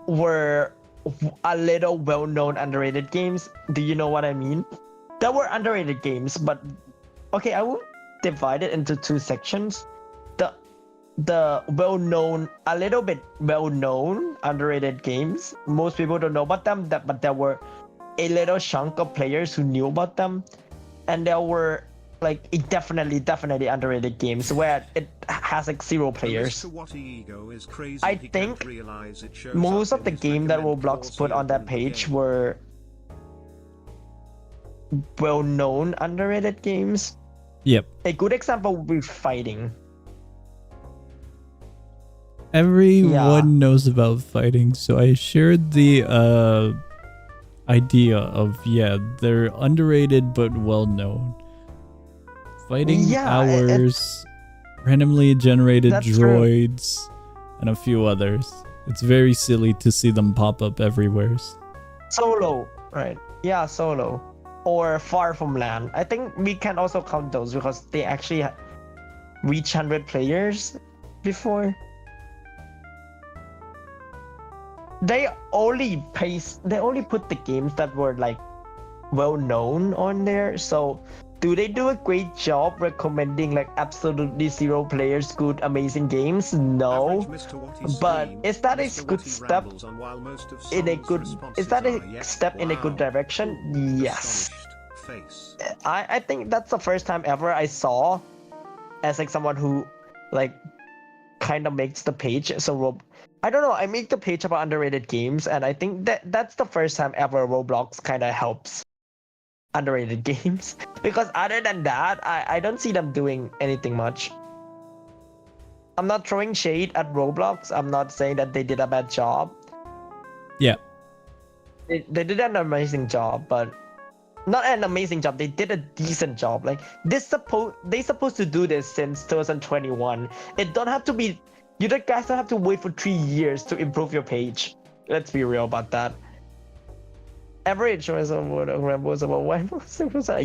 were a little well-known underrated games. Do you know what I mean? There were underrated games, but okay, I will divide it into two sections. The well-known, a little bit well-known underrated games. Most people don't know about them, but there were a little chunk of players who knew about them, and there were like definitely underrated games where it has like zero players. I think most of the game that Roblox put on that page were well-known underrated games. Yep. A good example would be fighting. Everyone knows about fighting, so I shared the idea of, yeah, they're underrated but well known. Fighting hours, randomly generated droids, and a few others. It's very silly to see them pop up everywhere. Solo, right? Yeah, Solo. Or Far From Land. I think we can also count those because they actually reach 100 players before. They only put the games that were like well known on there. So do they do a great job recommending like absolutely zero players good amazing games? No. But is that a good step in a good direction? Yes. I think that's the first time ever I saw as like someone who like kind of makes the page. So I don't know, I make the page about underrated games, and I think that's the first time ever Roblox kind of helps underrated games. Because other than that, I don't see them doing anything much. I'm not throwing shade at Roblox. I'm not saying that they did a bad job. Yeah. They did an amazing job, but not an amazing job. They did a decent job. Like they supposed to do this since 2021. It don't have to be. You guys don't have to wait for 3 years to improve your page. Let's be real about that. Average was about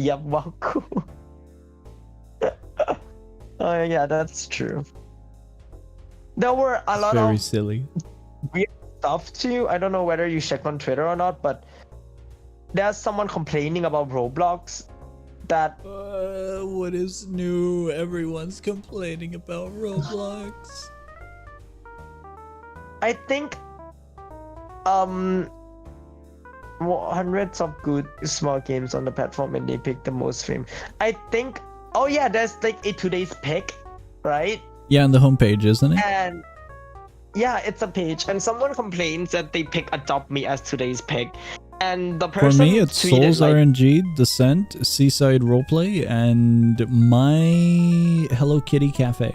Yabaku. Oh yeah, that's true. There were a lot very of silly weird stuff too. I don't know whether you checked on Twitter or not, but there's someone complaining about Roblox that what is new? Everyone's complaining about Roblox. I think hundreds of good small games on the platform, and they pick the most fame. I think there's like a today's pick, right? Yeah, on the homepage, isn't it? And yeah, it's a page, and someone complains that they pick Adopt Me as today's pick. And the person for me, it's Souls like, RNG, Descent, Seaside Roleplay, and my Hello Kitty Cafe.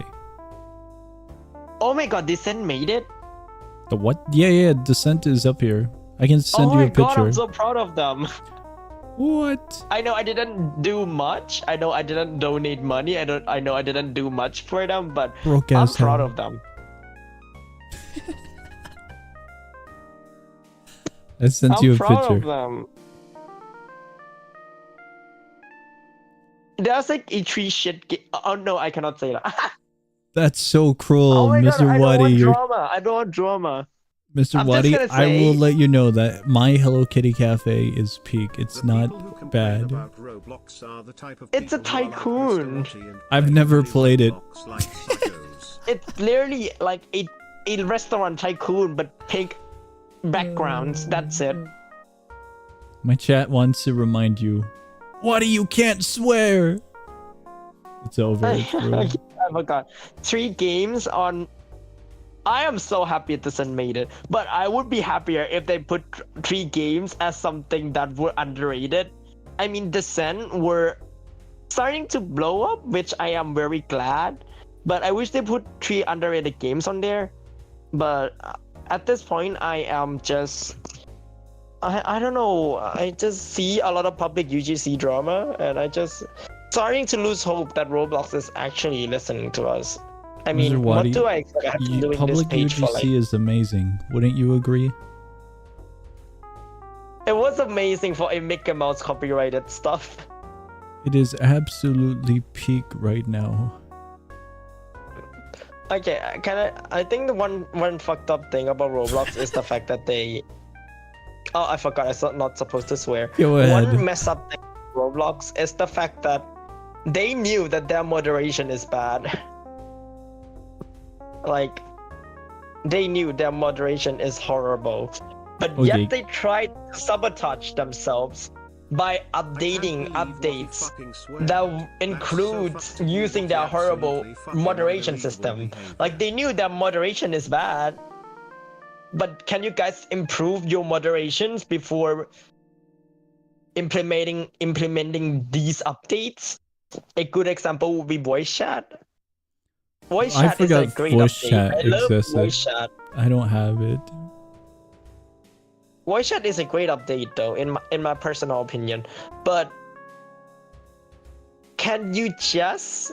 Oh my god, Descent made it? The what? Yeah, Descent is up here. I can send you a picture. Oh my god, I'm so proud of them. What? I know I didn't do much. I know I didn't donate money. I know I didn't do much for them, but I'm proud of them. I sent you a picture. I'm proud of them. There's like a tree shit game. Oh no, I cannot say that. That's so cruel, Oh my Mr. god, Waddy. I don't want drama. Mr. Waddy, I will let you know that my Hello Kitty Cafe is peak. It's not bad. It's a tycoon. I've never played it. It's literally like a restaurant tycoon, but pink backgrounds. That's it. My chat wants to remind you, Waddy, you can't swear. It's over. It's I forgot. 3 games on I am so happy Descent made it, but I would be happier if they put 3 games as something that were underrated. I mean, Descent were starting to blow up, which I am very glad. But I wish they put 3 underrated games on there. But at this point, I am just, I don't know. I just see a lot of public UGC drama, and I just starting to lose hope that Roblox is actually listening to us. I mean, Mr. what Wadi, do I expect after doing this public page for UGC is amazing. Wouldn't you agree? It was amazing for a Mickey Mouse copyrighted stuff. It is absolutely peak right now. Okay, I think the one fucked up thing about Roblox is the fact that they. Oh, I forgot. I'm not supposed to swear. Go ahead. One mess up thing with Roblox is the fact that they knew that their moderation is bad. Like, they knew their moderation is horrible, but Okay. yet they tried to sabotage themselves by updating updates that includes using their horrible moderation system. Like, they knew their moderation is bad, but can you guys improve your moderations before implementing these updates? A good example would be voice chat. Voice I chat is a forgot great voice update. chat I love existed. voice chat. I don't have it. Voice chat is a great update though, in my personal opinion. But can you just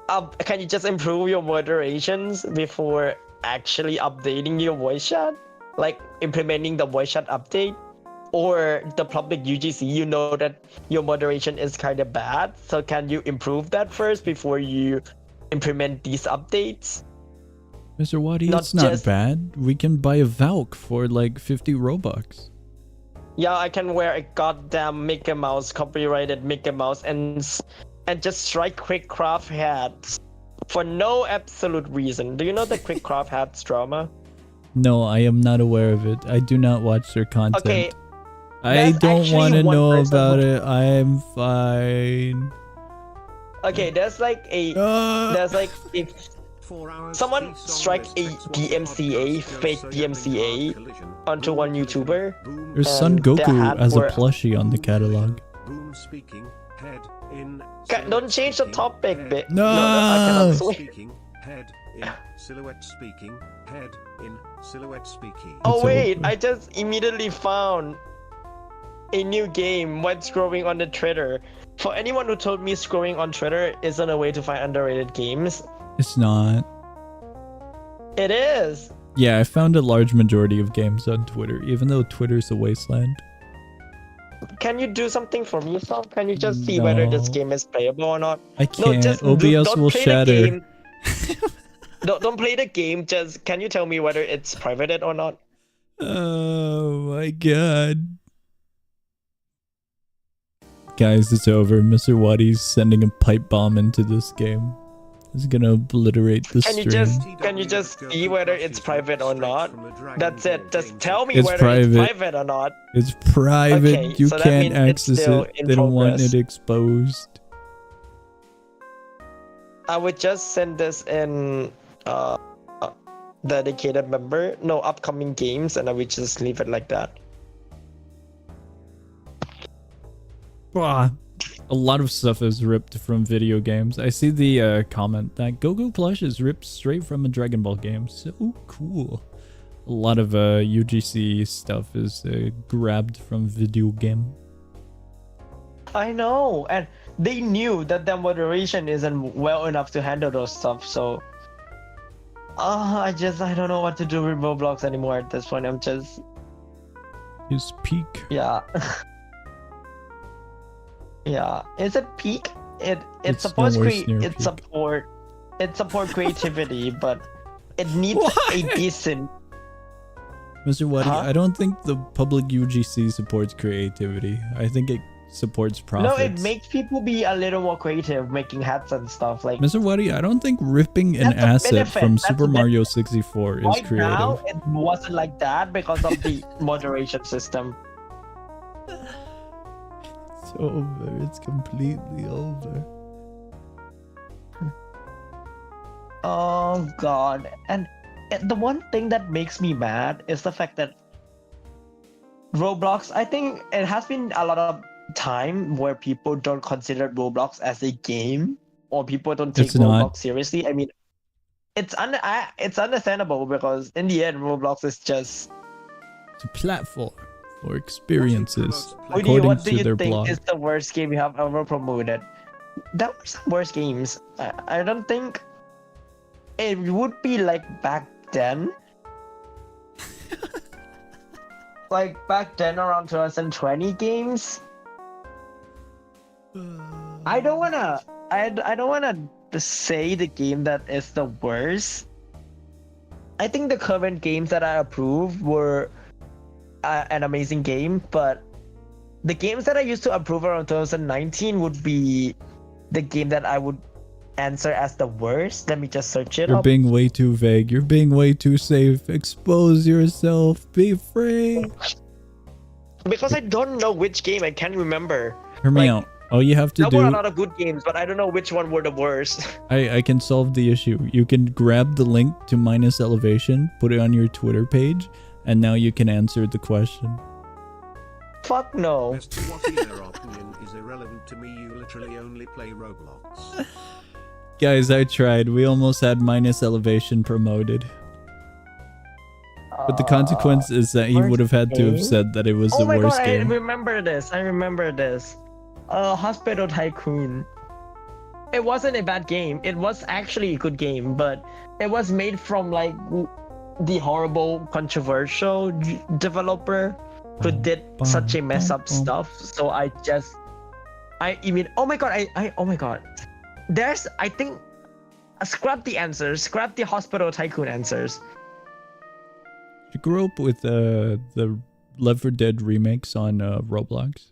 improve your moderations before actually updating your voice chat? Like implementing the voice chat update? Or the public UGC, you know that your moderation is kind of bad, so can you improve that first before you implement these updates? Mr. Wadi, Not it's not just- bad. We can buy a Valk for like 50 Robux. Yeah, I can wear a goddamn Mickey Mouse, copyrighted Mickey Mouse, and just strike quick craft hats for no absolute reason. Do you know the quick craft hats drama? No, I am not aware of it. I do not watch their content. Okay, I there's don't actually want to one know person about who- it. I am fine. okay, there's like a if 4 hours someone cease on strike this a text DMCA, podcast fake goes so DMCA having hard collision. onto Boom one collision. YouTuber. Boom There's Son And their Goku hat as a were- plushie on the catalog. Boom speaking, head in. Don't change the silhouette topic, speaking, bit. No. I cannot swear. Speaking, head in silhouette speaking, head in silhouette speaking. Oh It's wait, over. I just immediately found a new game when scrolling on the Twitter. For anyone who told me scrolling on Twitter isn't a way to find underrated games, It's not. it is. Yeah, I found a large majority of games on Twitter, even though Twitter's a wasteland. Can you do something for me, Sam? Can you just see whether this No. game is playable or not? I can't. just OBS don't will play the shatter. game. Don't play the game. Just can you tell me whether it's privated or not? Oh my god. Guys, it's over. Mr. Wadi's sending a pipe bomb into this game. It's gonna obliterate the Can you stream. just see whether it's private or not? That's it. Just tell me It's whether private. it's private or not. It's private. Okay, You so that can't means it's access still it. in They don't want progress. it exposed. I would just send this in dedicated member, no upcoming games, and I would just leave it like that. Ah, a lot of stuff is ripped from video games. I see the comment that Gogo Plush is ripped straight from a Dragon Ball game. So cool. A lot of UGC stuff is grabbed from video game. I know, and they knew that their moderation isn't well enough to handle those stuff, so I don't know what to do with Roblox anymore at this point. I'm just His peak. yeah. Yeah. Is it peak? It It's supports nowhere near peak. it support creativity, but it needs a What? decent. Mr. Wadi, Huh? I don't think the public UGC supports creativity. I think it supports profits. No, it makes people be a little more creative, making hats and stuff. Like Mr. Wadi, I don't think ripping an That's a asset benefit. from That's Super a Mario 64 is right creative. now, it wasn't like that because of the moderation system. It's over. It's completely over. Oh god, and the one thing that makes me mad is the fact that Roblox, I think it has been a lot of time where people don't consider Roblox as a game, or people don't take It's not. Roblox seriously. I mean, it's understandable because in the end, Roblox is just. It's a platform for experiences, Woody, Woody, according what do to you their think blog. is the worst game you have ever promoted? That were some worst games. I don't think it would be like back then. Like back then around 2020 games. I don't wanna say the game that is the worst. I think the current games that I approve were an amazing game, but the games that I used to approve around 2019 would be the game that I would answer as the worst. Let me just search it You're up. being way too vague. You're being way too safe. Expose yourself. Be free. Because I don't know which game. I can't remember. Hear me Like, out. All you have to There were a do, lot of good games, but I don't know which one were the worst. I can solve the issue. You can grab the link to Minus Elevation, put it on your Twitter page, and now you can answer the question. Fuck no. Mr. Watty, their opinion is irrelevant to me. You literally only play Roblox. Guys, I tried. We almost had Minus Elevation promoted. But the consequence is that he worst would have had to have game? said that it was Oh the my worst god, game. I remember this. Hospital Tycoon. It wasn't a bad game. It was actually a good game, but it was made from like the horrible, controversial developer who did such a mess up stuff. So I mean, oh my god. There's, I think, scrap the answers, scrap the Hospital Tycoon answers. You grew up with the Left 4 Dead remakes on Roblox?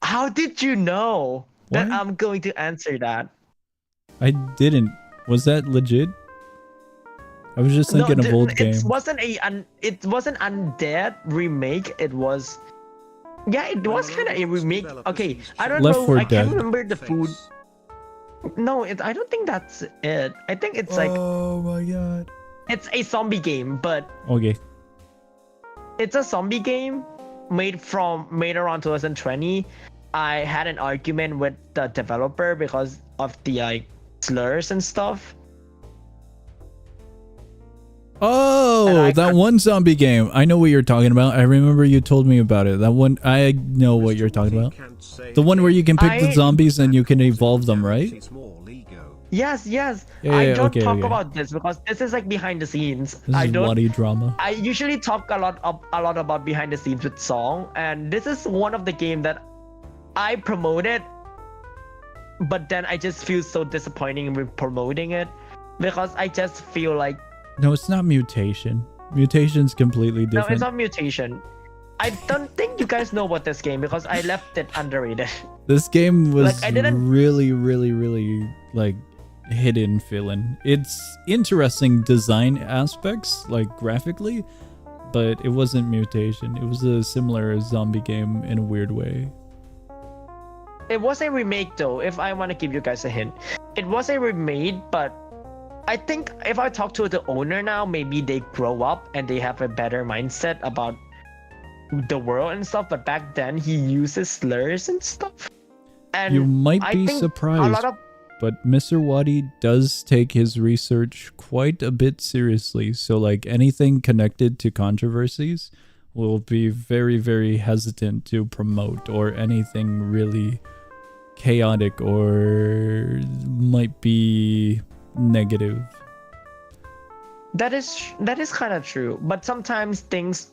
How did you know that What? I'm going to answer that? I didn't. Was that legit? I was just thinking of old games. It wasn't undead remake. It was, yeah, it was kind of a remake. Okay, I don't Left know. 4 I can't Dead. remember the food. No, I don't think that's it. I think it's like Oh my god. it's a zombie game, but Okay. it's a zombie game made around 2020. I had an argument with the developer because of the like slurs and stuff. Oh, And I that could- one zombie game. I know what you're talking about. I remember you told me about it. That one, I know what you're talking about. The one where you can pick the zombies and you can evolve them, right? Yes. Yeah, I yeah, don't okay, talk okay. about this because this is like behind the scenes. This I is don't. bloody drama. I usually talk a lot about behind the scenes with Song, and this is one of the game that I promoted, but then I just feel so disappointing with promoting it because I just feel like No, it's not Mutation. Mutation's completely no, different. it's not Mutation. I don't think you guys know about this game because I left it underrated. This game was Like, I didn't- really, really, really like hidden feeling. It's interesting design aspects, like graphically, but it wasn't Mutation. It was a similar zombie game in a weird way. It was a remake though, if I want to give you guys a hint. It was a remake, but I think if I talk to the owner now, maybe they grow up and they have a better mindset about the world and stuff. But back then, he uses slurs and stuff. And You might I be think surprised, a lot of but Mr. Wadi does take his research quite a bit seriously. So like anything connected to controversies will be very, very hesitant to promote, or anything really chaotic or might be negative. that is kind of true. But sometimes things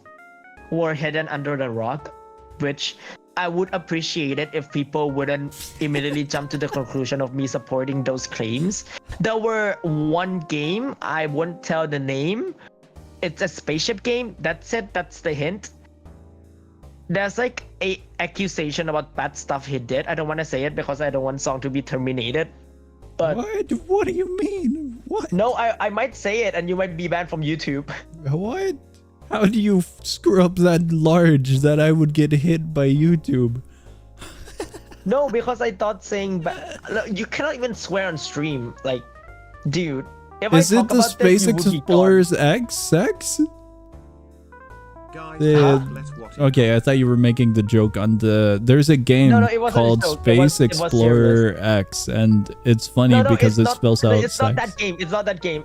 were hidden under the rock, which I would appreciate it if people wouldn't immediately jump to the conclusion of me supporting those claims. There were one game, I won't tell the name. It's a spaceship game. That's it. That's the hint. There's like a accusation about bad stuff he did. I don't want to say it because I don't want Song to be terminated. But What? What do you mean? What? no, I might say it and you might be banned from YouTube. What? How do you screw up that large that I would get hit by YouTube? No, because I thought saying you cannot even swear on stream. Like, dude, If Is I it talk the about Space this, you would be gone. Explorers X sex? Guys, Yeah. let what Okay, I thought you were making the joke on the. There's a game No, it wasn't a called joke. Space It was Explorer X, and it's funny No, because it's it not. spells out It's sex. not that game. It's not that game.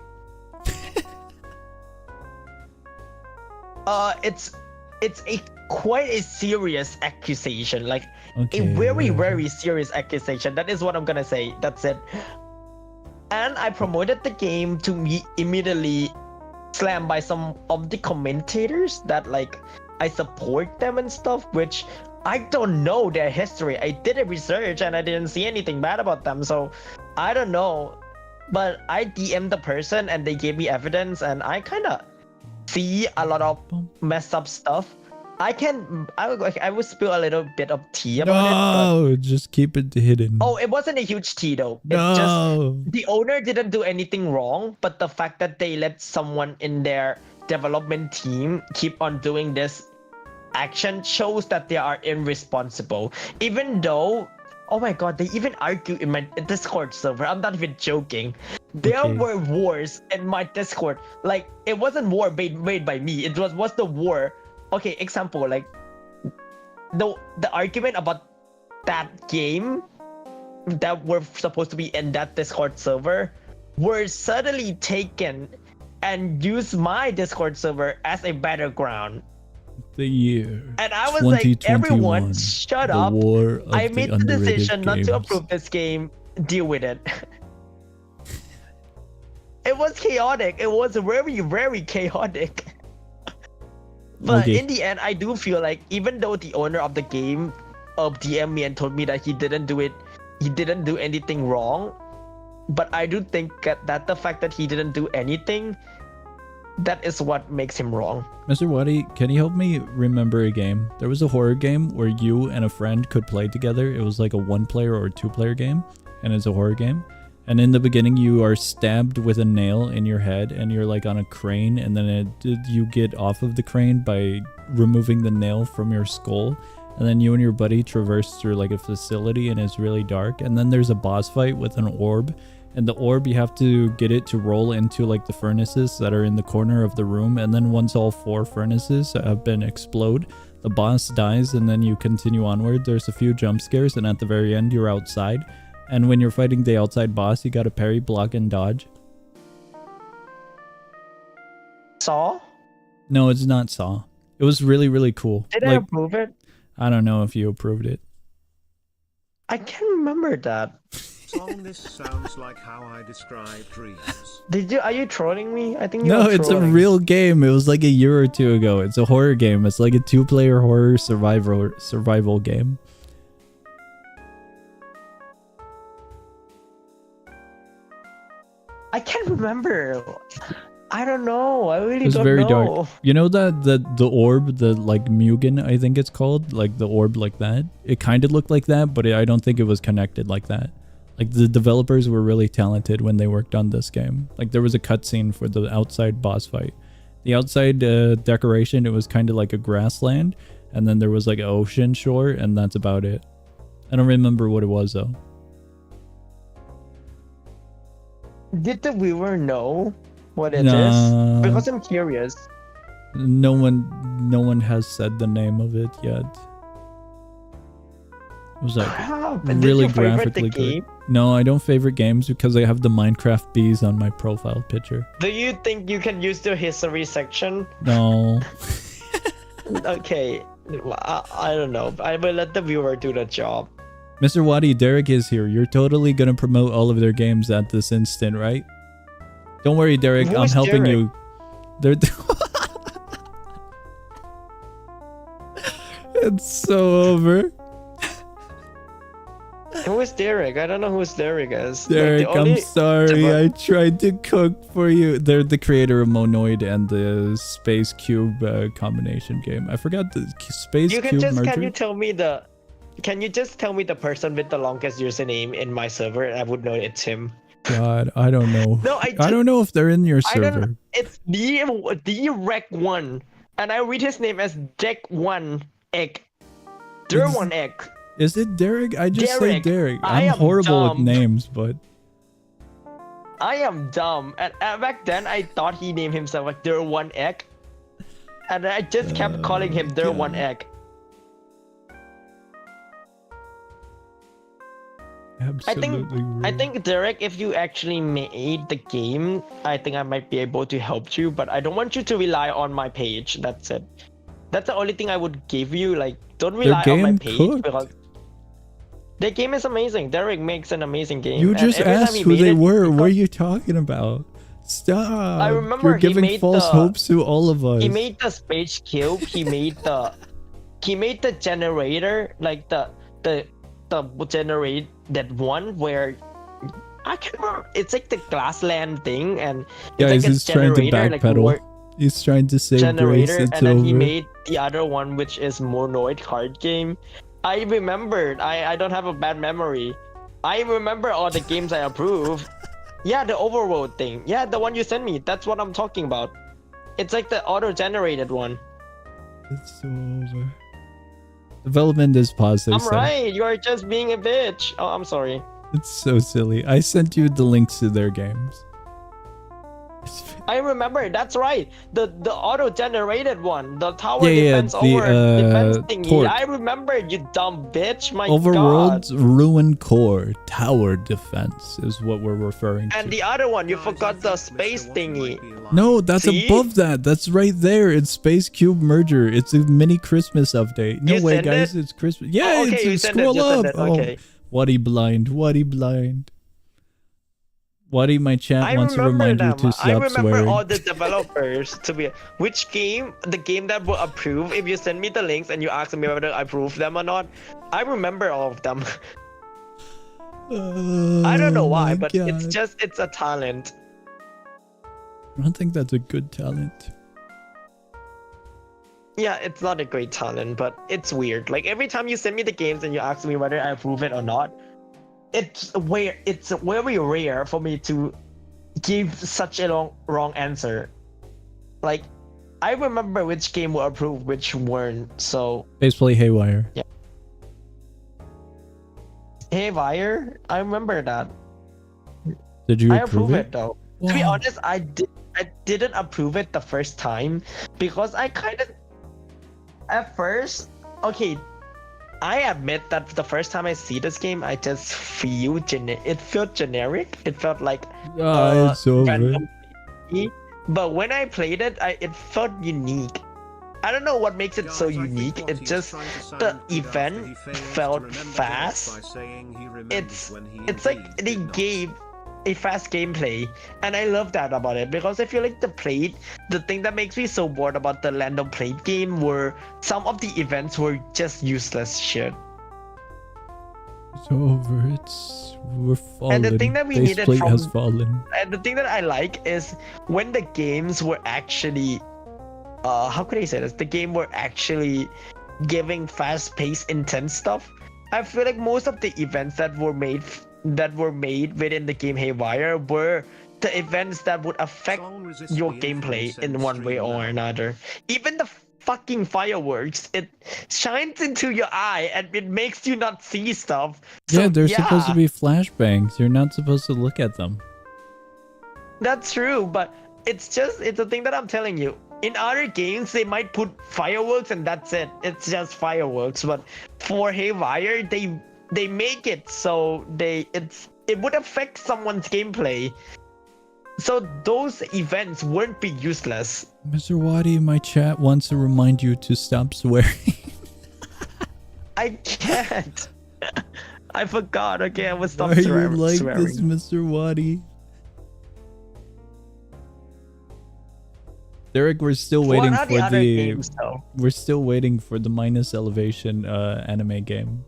It's a quite a serious accusation, like Okay, a very whatever. serious accusation. That is what I'm gonna say. That's it. And I promoted the game to me immediately slammed by some of the commentators that like I support them and stuff, which I don't know their history. I did a research and I didn't see anything bad about them, so I don't know. But I DM'd the person and they gave me evidence, and I kind of see a lot of messed up stuff. I will spill a little bit of tea about it. No, just keep it hidden. Oh, it wasn't a huge tea though. no. It just the owner didn't do anything wrong, but the fact that they let someone in their development team keep on doing this action shows that they are irresponsible. Even though, oh my god, they even argue in my Discord server. I'm not even joking. There Okay. were wars in my Discord. Like, it wasn't war made by me. It was what's the war? Okay, example, like the argument about that game that were supposed to be in that Discord server were suddenly taken and used my Discord server as a battleground. The year. And I was like, 2021, everyone, shut the up. war of I the made the underrated decision not to games. approve this game. Deal with it. It was chaotic. It was very chaotic. But Okay. in the end, I do feel like even though the owner of the game DM'd me and told me that he didn't do anything wrong, but I do think that the fact that he didn't do anything, that is what makes him wrong. Mr. Waddy, can you help me remember a game? There was a horror game where you and a friend could play together. It was like a 1-player or 2-player game, and it's a horror game. And in the beginning, you are stabbed with a nail in your head, and you're like on a crane, and then you get off of the crane by removing the nail from your skull. And then you and your buddy traverse through like a facility, and it's really dark. And then there's a boss fight with an orb. And the orb, you have to get it to roll into like the furnaces that are in the corner of the room. And then once all 4 furnaces have been explode, the boss dies, and then you continue onward. There's a few jump scares, and at the very end, you're outside. And when you're fighting the outside boss, you gotta parry, block, and dodge. Saw? No, it's not Saw. It was really cool. Did I approve it? I don't know if you approved it. I can't remember that. Song, this sounds like how I describe dreams. Are you trolling me? I think No, you're it's a trolling. real game. It was like a year or 2 ago. It's a horror game. It's like a 2-player horror survival game. I can't remember. I don't know. I really It was don't very know. dark. You know that the orb, the like Mugen, I think it's called, like the orb like that. It kind of looked like that, but I don't think it was connected like that. Like the developers were really talented when they worked on this game. Like there was a cutscene for the outside boss fight. The outside decoration, it was kind of like a grassland, and then there was like an ocean shore, and that's about it. I don't remember what it was though. Did the viewer know what it Nah. is? Because I'm curious. No one has said the name of it yet. It was like Crap. really Did you favorite graphically the good. game? No, I don't favorite games because I have the Minecraft bees on my profile picture. Do you think you can use the history section? No. Okay. I don't know. I will let the viewer do the job. Mr. Waddy, Derek is here. You're totally gonna promote all of their games at this instant, right? Don't worry, Derek. Who I'm is helping Derek? you. They're It's so over. Who is Derek? I don't know who Derek is. Derek, Like, the only- I'm sorry. I tried to cook for you. They're the creator of Monoid and the Space Cube combination game. I forgot the Space You can Cube just merger. Can you just tell me the person with the longest username in my server, and I would know it's him. God, I don't know. No, I don't know if they're in your I don't server. know. It's the Rec1, and I read his name as Deck1 Egg. Der1 Egg. Is it Derek? I just say Derek. Derek. I I'm am horrible with dumb. names, but I am dumb. And back then, I thought he named himself like Der One Egg, and I just kept calling him Der One Egg. Absolutely. I think Derek, if you actually made the game, I think I might be able to help you. But I don't want you to rely on my page. That's it. That's the only thing I would give you. Like, don't rely on my page because the game is amazing. Derek makes an amazing game. You just asked who they were. What are you talking about? Stop. I remember you're giving false hopes to all of us. He made the space cube. He made the generator, like the generate that one where I can't remember. It's like the Glassland thing, and it's guys, like he's trying to backpedal. He's trying to save generator, grace. and then he made the other one, which is Monoid card game. I remembered. I don't have a bad memory. I remember all the games I approved. Yeah, the overworld thing. Yeah, the one you sent me. That's what I'm talking about. It's like the auto-generated one. It's so over. Development is paused. I'm right. You are just being a bitch. Oh, I'm sorry. It's so silly. I sent you the links to their games. I remember. That's right. The auto-generated one. The tower defense the, defense thingy. Torque. I remember, you dumb bitch. My Overworld's God. Ruin Core Tower Defense is what we're referring to. And the other one, you forgot the space thingy. No, that's See? above that. That's right there. It's Space Cube Merger. It's a mini Christmas update. No way, guys. It's Christmas. Yeah, Oh, okay, it's scroll up. Okay. Oh, Waddy blind. Waddy blind. Waddy, my chat wants to remind you to stop I remember swearing. all the developers to be. Which game? The game that will approve. If you send me the links and you ask me whether I approve them or not, I remember all of them. I don't know why, but it's a talent. I don't think that's a good talent. Yeah, it's not a great talent, but it's weird. Like every time you send me the games and you ask me whether I approve it or not, it's very rare for me to give such a wrong answer. Like, I remember which game were approved, which weren't. So Baseplay Haywire. Yeah. Haywire, I remember that. Did you I approve it though. Wow. To be honest, I didn't approve it the first time because I kind of at first, okay, I admit that the first time I see this game, I just feel it felt generic. It felt like it's over. random. But when I played it, it felt unique. I don't know what makes it so unique. It just the event felt fast. It's like they gave a fast gameplay, and I love that about it because I feel like the thing that makes me so bored about the Land of Plate game were some of the events were just useless shit. It's over. We're falling. And the thing that we needed Baseplate has fallen. And the thing that I like is when the games were actually how could I say this? The game were actually giving fast-paced, intense stuff. I feel like most of the events that were made within the game Haywire were the events that would affect your gameplay in one way or another. Even the fucking fireworks, it shines into your eye and it makes you not see stuff. So, yeah, they're supposed to be flashbangs. You're not supposed to look at them. That's true, but it's a thing that I'm telling you. In other games, they might put fireworks and that's it. It's just fireworks. But for Haywire, they make it so it would affect someone's gameplay. So those events won't be useless. Mr. Waddy, my chat wants to remind you to stop swearing. I can't. I forgot. Okay, I will stop Why swearing. are you like this, Mr. Waddy? Derek, we're still waiting for games, we're still waiting for the minus elevation anime game.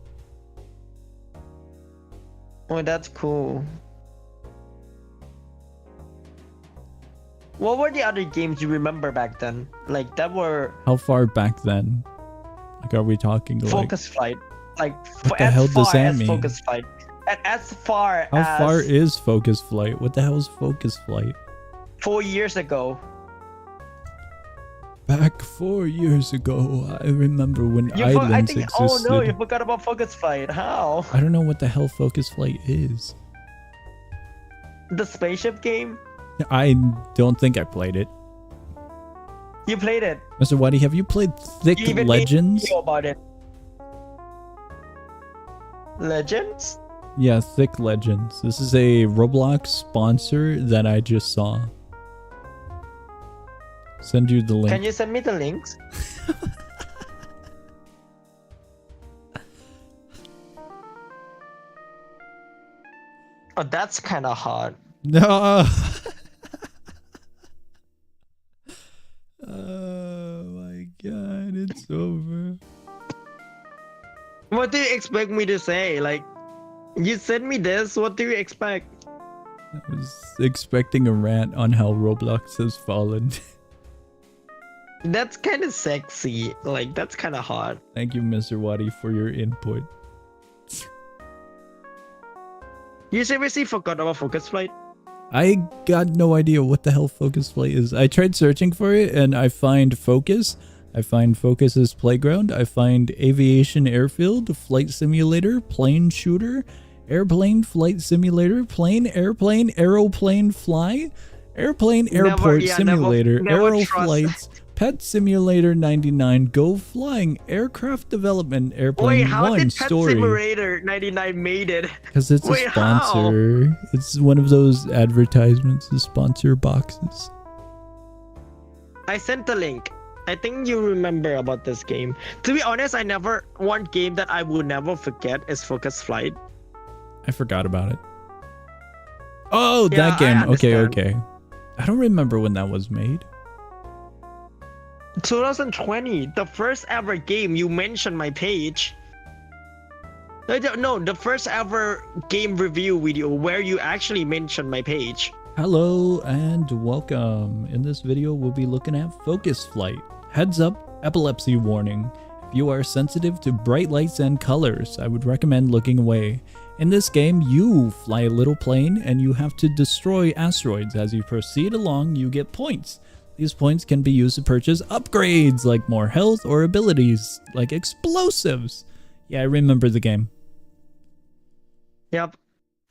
Oh, that's cool. What were the other games you remember back then? Like that were How far back then? Like, are we talking like Focus Flight? Like what the hell does that mean? Focus Flight. And as far How as far is Focus Flight? What the hell is Focus Flight? 4 years ago. Back 4 years ago, I remember when Islands existed. Oh no, you forgot about Focus Flight. How? I don't know what the hell Focus Flight is. The spaceship game? I don't think I played it. You played it. Mr. Whitey, have you played Thick You even Legends? made a video about it. Legends? Yeah, Thick Legends. This is a Roblox sponsor that I just saw. Send you the link. Can you send me the links? Oh, that's kind of hard. No. Oh my god, it's over. What do you expect me to say? Like, you sent me this, what do you expect? I was expecting a rant on how Roblox has fallen. That's kind of sexy. Like, that's kind of hard. Thank you, Mr. Wadi, for your input. You seriously forgot about Focus Flight? I got no idea what the hell Focus Flight is. I tried searching for it and I find Focus. I find Focus's Playground. I find Aviation Airfield, Flight Simulator, Plane Shooter, Airplane Flight Simulator, Plane, Airplane, Aeroplane Fly, Airplane Airport Simulator, never Aero trust. Flights, Pet Simulator 99, Go Flying, Aircraft Development, Airplane Wait, how 1 did Pet Story. Simulator 99 made it? Because it's Wait, a sponsor. It's one of those advertisements, the sponsor boxes. I sent the link. I think you remember about this game. To be honest, one game that I will never forget is Focus Flight. I forgot about it. Oh, Yeah, that game. I Okay, understand. okay. I don't remember when that was made. 2020, the first ever game you mentioned my page. No, the first ever game review video where you actually mentioned my page. Hello and welcome. In this video, we'll be looking at Focus Flight. Heads up, epilepsy warning. If you are sensitive to bright lights and colors, I would recommend looking away. In this game, you fly a little plane and you have to destroy asteroids. As you proceed along, you get points. These points can be used to purchase upgrades like more health or abilities like explosives. Yeah, I remember the game. Yep,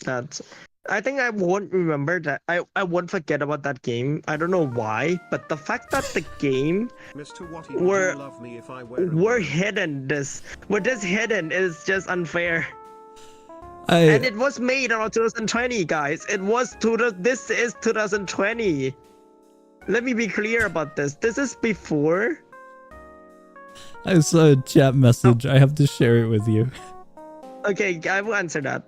I think I won't remember that. I won't forget about that game. I don't know why, but the fact that the game Mr. Watty, We're- would you love me if I were a were woman? hidden, this hidden is just unfair. I And it was made around 2020, guys. This is 2020. Let me be clear about this. This is before. saw a chat message. I have to share it with you. Okay, I will answer that.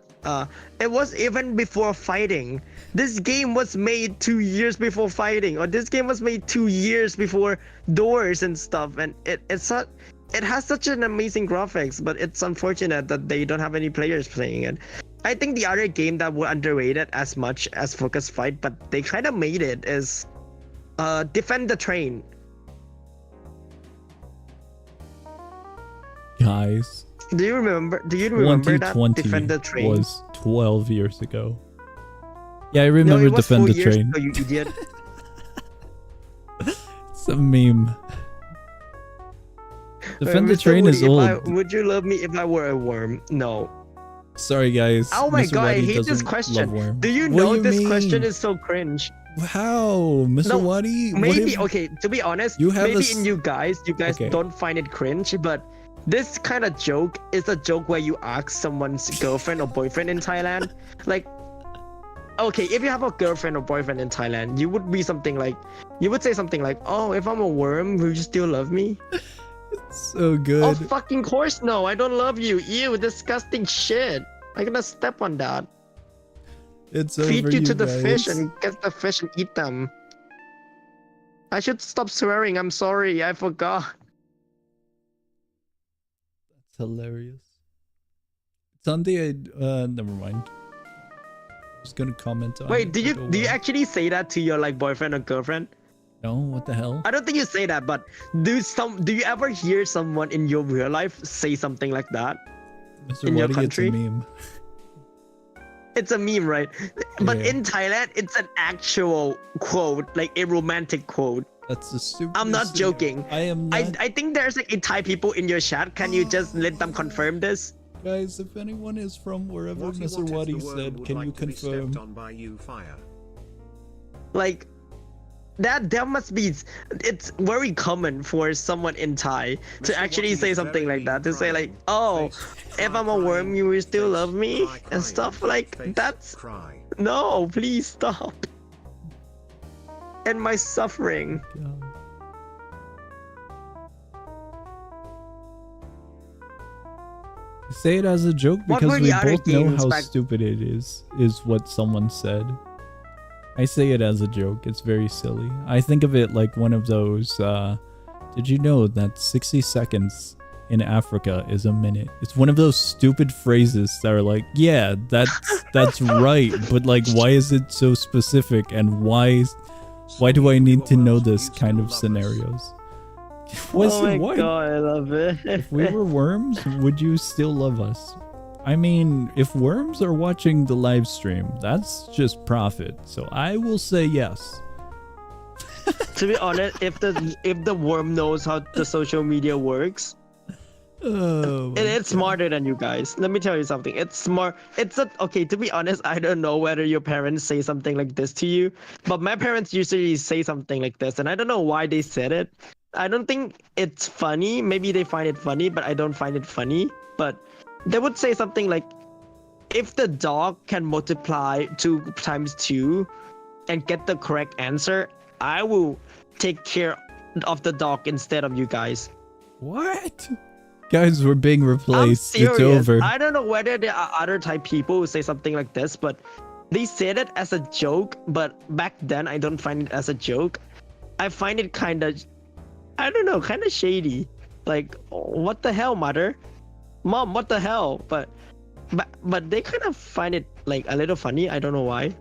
It was even before fighting. This game was made 2 years before fighting, or this game was made 2 years before doors and stuff. And it has such an amazing graphics, but it's unfortunate that they don't have any players playing it. I think the other game that were underrated as much as Focus Fight, but they kind of made it, is Defend the Train. Guys, Do you remember that? Defend the 2020 Train. was 12 years ago. Yeah, I remember it was Defend 4 the years Train. ago, you idiot. It's a meme. Defend the Mr. Train is Woody, old. would you love me if I were a worm? No. Sorry, guys. Oh my Mr. god, I Waddy hate this doesn't question. love worms. Do you What know this mean? question is so cringe? How, Mr. No, Waddy? What Maybe if- okay. To be honest, You have maybe a in you guys Okay. don't find it cringe, but this kind of joke is a joke where you ask someone's girlfriend or boyfriend in Thailand, like, okay, if you have a girlfriend or boyfriend in Thailand, you would say something like, "Oh, if I'm a worm, will you still love me?" So good. Oh, fucking course no, I don't love you. Ew, disgusting shit. I'm gonna step on that. It's over, Feed you to the guys. fish and get the fish and eat them. I should stop swearing. I'm sorry. I forgot. It's hilarious. Sunday, never mind. I was gonna comment on Wait, it, do you but oh do you well. actually say that to your like boyfriend or girlfriend? No, what the hell? I don't think you say that, but do you ever hear someone in your real life say something like that? Mr. in your Waddy, it's a country? meme. It's a meme, right? But Yeah. in Thailand, it's an actual quote, like a romantic quote. That's a super. I'm not joking. I am not. I think there's like a Thai people in your chat. Can you just let them confirm this? Guys, if anyone is from wherever What Mr. if Wadi the worm said, would can like you to be confirm? stepped on by you, fire? Like that must be, it's very common for someone in Thai to Mr. actually Wadi say is something very like that. To mean say like, crying, oh, face, if cry I'm a worm, crying, you will still face, love me cry and stuff crying, like face, that's cry. no, please stop. And my suffering. God. Say it as a joke What because were we the other both know games how back- stupid it is what someone said. I say it as a joke. It's very silly. I think of it like one of those, did you know that 60 seconds in Africa is a minute? It's one of those stupid phrases that are like, yeah, that's right, but like, why is it so specific, and why do I need to know this kind of scenarios? Oh my What? god, I love it. If we were worms, would you still love us? I mean, if worms are watching the live stream, that's just profit. So I will say yes. To be honest, if the worm knows how the social media works, Oh, my it's God. smarter than you guys. Let me tell you something. It's smart. It's a, okay. To be honest, I don't know whether your parents say something like this to you, but my parents usually say something like this, and I don't know why they said it. I don't think it's funny. Maybe they find it funny, but I don't find it funny. But they would say something like, if the dog can multiply 2 times 2 and get the correct answer, I will take care of the dog instead of you guys. What? Guys, we're being I'm replaced. It's serious. over. I don't know whether there are other type people who say something like this, but they said it as a joke. But back then, I don't find it as a joke. I find it kind of, I don't know, kind of shady. Like, what the hell, mother? Mom, what the hell? But they kind of find it like a little funny. I don't know why.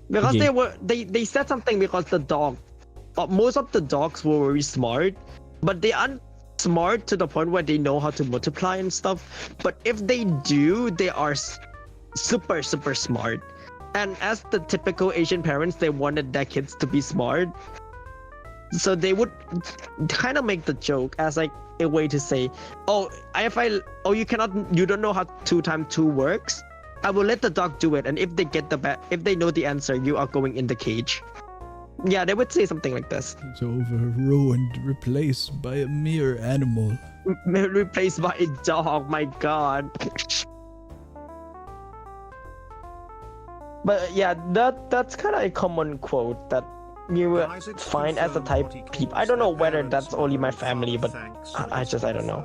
Because Okay. they said something because the dog, most of the dogs were very smart, but they aren't smart to the point where they know how to multiply and stuff. But if they do, they are super smart. And as the typical Asian parents, they wanted their kids to be smart, so they would kind of make the joke as like a way to say, oh, you don't know how 2 times 2 works. I will let the dog do it, and if they know the answer, you are going in the cage. Yeah, they would say something like this. It's over. Ruined. Replaced by a mere animal. Replaced by a dog. My God. But yeah, that's kind of a common quote that you will Guys, it's find as a confirmed type what he people. calls I don't know their whether parents, that's only my mother, family, but father, thanks, I don't know.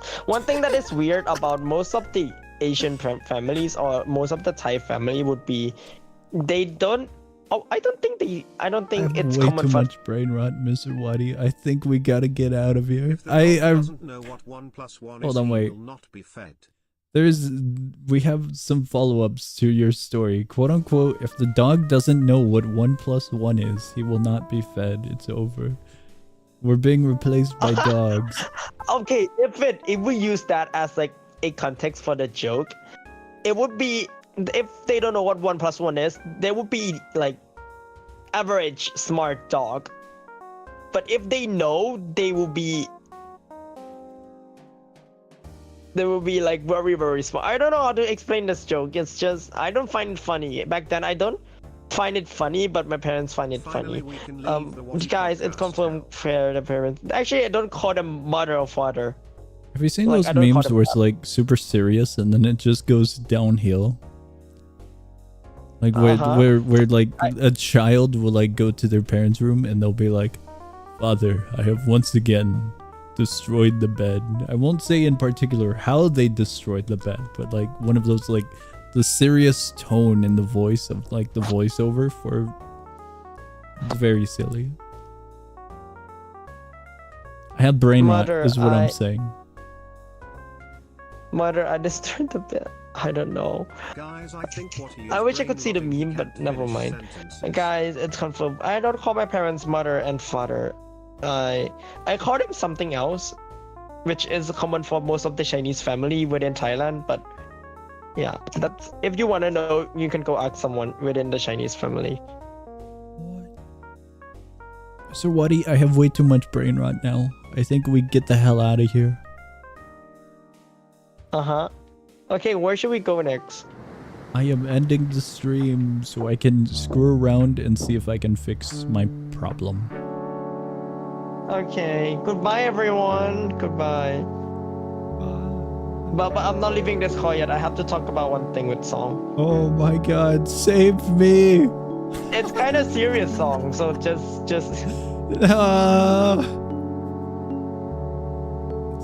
so. One thing that is weird about most of the Asian families or most of the Thai family would be they don't. Oh, I don't think I have it's way common too for. much brain rot, Mr. Wadi. I think we gotta get out of here. If the dog doesn't know what 1 + 1 Hold is, on, he wait. will not be fed. We have some follow-ups to your story. Quote unquote, if the dog doesn't know what 1 + 1 is, he will not be fed. It's over. We're being replaced by dogs. Okay, if we use that as like a context for the joke, it would be, if they don't know what 1 + 1 is, they would be like average smart dog. But if they know, they will be like very smart. I don't know how to explain this joke. It's just I don't find it funny. Back then I don't find it funny, but my parents find it Finally, funny. we can leave the Wadi Guys, it's podcast confirmed now. for the parents. Actually, I don't call them mother or father. Have you seen Like, those I don't call memes them where it's like super serious and then it just goes downhill? Like where like a child will like go to their parents' room and they'll be like, "Father, I have once again destroyed the bed." I won't say in particular how they destroyed the bed, but like one of those like the serious tone in the voice of like the voiceover for, it's very silly. I have brain rot Mother, is what I'm saying. Mother, I destroyed the bed. I don't know. Guys, I think what he is I wish I could see the brain-rotting, he meme, but can't never finish mind. sentences. Guys, it's confirmed. I don't call my parents mother and father. I call them something else, which is common for most of the Chinese family within Thailand. But yeah, that's, if you want to know, you can go ask someone within the Chinese family. So Wadi, I have way too much brain rot now. I think we get the hell out of here. Uh-huh. Okay, where should we go next? I am ending the stream so I can screw around and see if I can fix my problem. Okay, goodbye everyone. Goodbye. But I'm not leaving this call yet. I have to talk about one thing with Song. Oh my god, save me! It's kind of serious song, so just. It's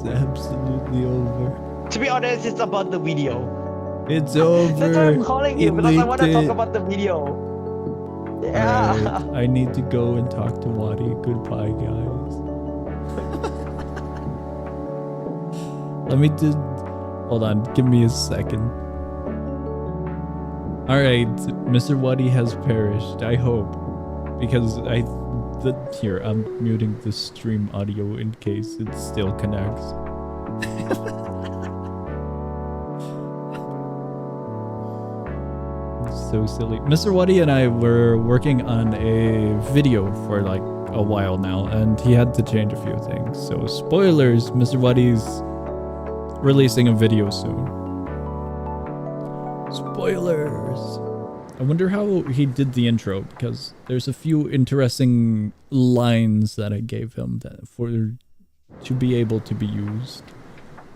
absolutely over. To be honest, it's about the video. It's over. That's why I'm calling you, It because I want to leaked talk it. about the video. Yeah. Alright, I need to go and talk to Wadi. Goodbye, guys. Let me just... Hold on, give me a second. Alright, Mr. Wadi has perished, I hope. Because here, I'm muting the stream audio in case it still connects. So silly. Mr. Wadi and I were working on a video for like a while now, and he had to change a few things. So spoilers, Mr. Wadi's releasing a video soon. Spoilers. I wonder how he did the intro, because there's a few interesting lines that I gave him that to be able to be used.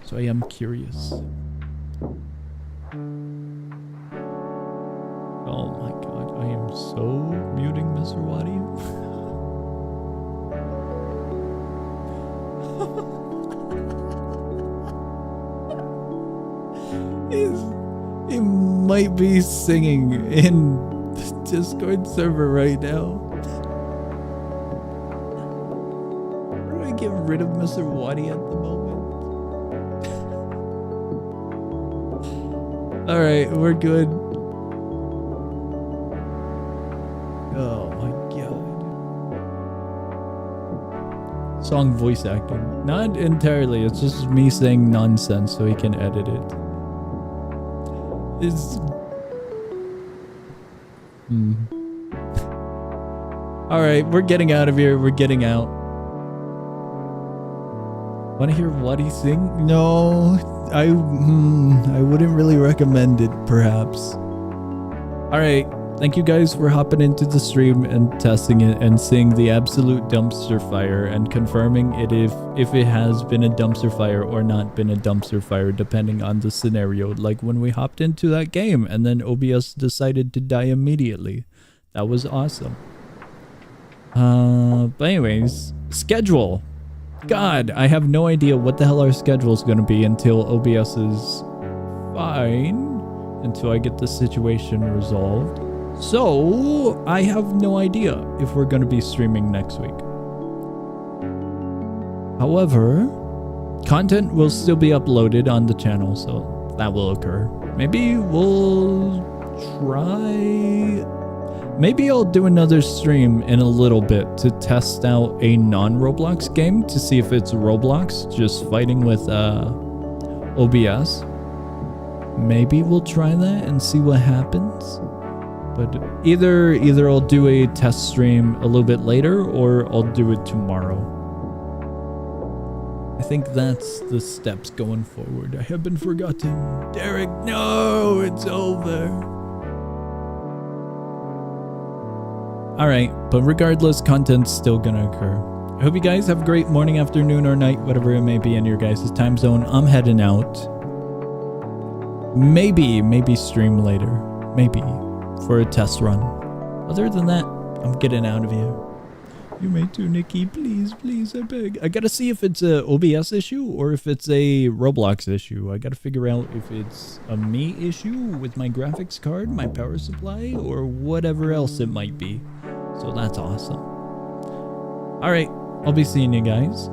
So I am curious. Oh my god, I am so muting Mr. Wadi. He might be singing in the Discord server right now. How do I get rid of Mr. Wadi at the moment? Alright, we're good. Oh my god. Song voice acting. Not entirely, it's just me saying nonsense so he can edit it. It's... Alright, we're getting out of here. We're getting out. Wanna hear Wadi sing? No, I wouldn't really recommend it, perhaps. Alright. Thank you guys for hopping into the stream and testing it and seeing the absolute dumpster fire and confirming it if it has been a dumpster fire or not been a dumpster fire depending on the scenario. Like when we hopped into that game and then OBS decided to die immediately. That was awesome. But anyways, schedule. God, I have no idea what the hell our schedule is going to be until OBS is fine. Until I get the situation resolved. So, I have no idea if we're going to be streaming next week. However, content will still be uploaded on the channel, so that will occur. Maybe we'll try... Maybe I'll do another stream in a little bit to test out a non-Roblox game to see if it's Roblox, just fighting with OBS. Maybe we'll try that and see what happens. But either I'll do a test stream a little bit later or I'll do it tomorrow. I think that's the steps going forward. I have been forgotten. Derek, no, it's over. Alright, but regardless, content's still gonna occur. I hope you guys have a great morning, afternoon, or night, whatever it may be in your guys' time zone. I'm heading out. Maybe stream later. Maybe. For a test run. Other than that, I'm getting out of here. You may too, Nikki. Please, please, I beg. I gotta see if it's a OBS issue or if it's a Roblox issue. I gotta figure out if it's a me issue with my graphics card, my power supply, or whatever else it might be. So that's awesome. Alright, I'll be seeing you guys.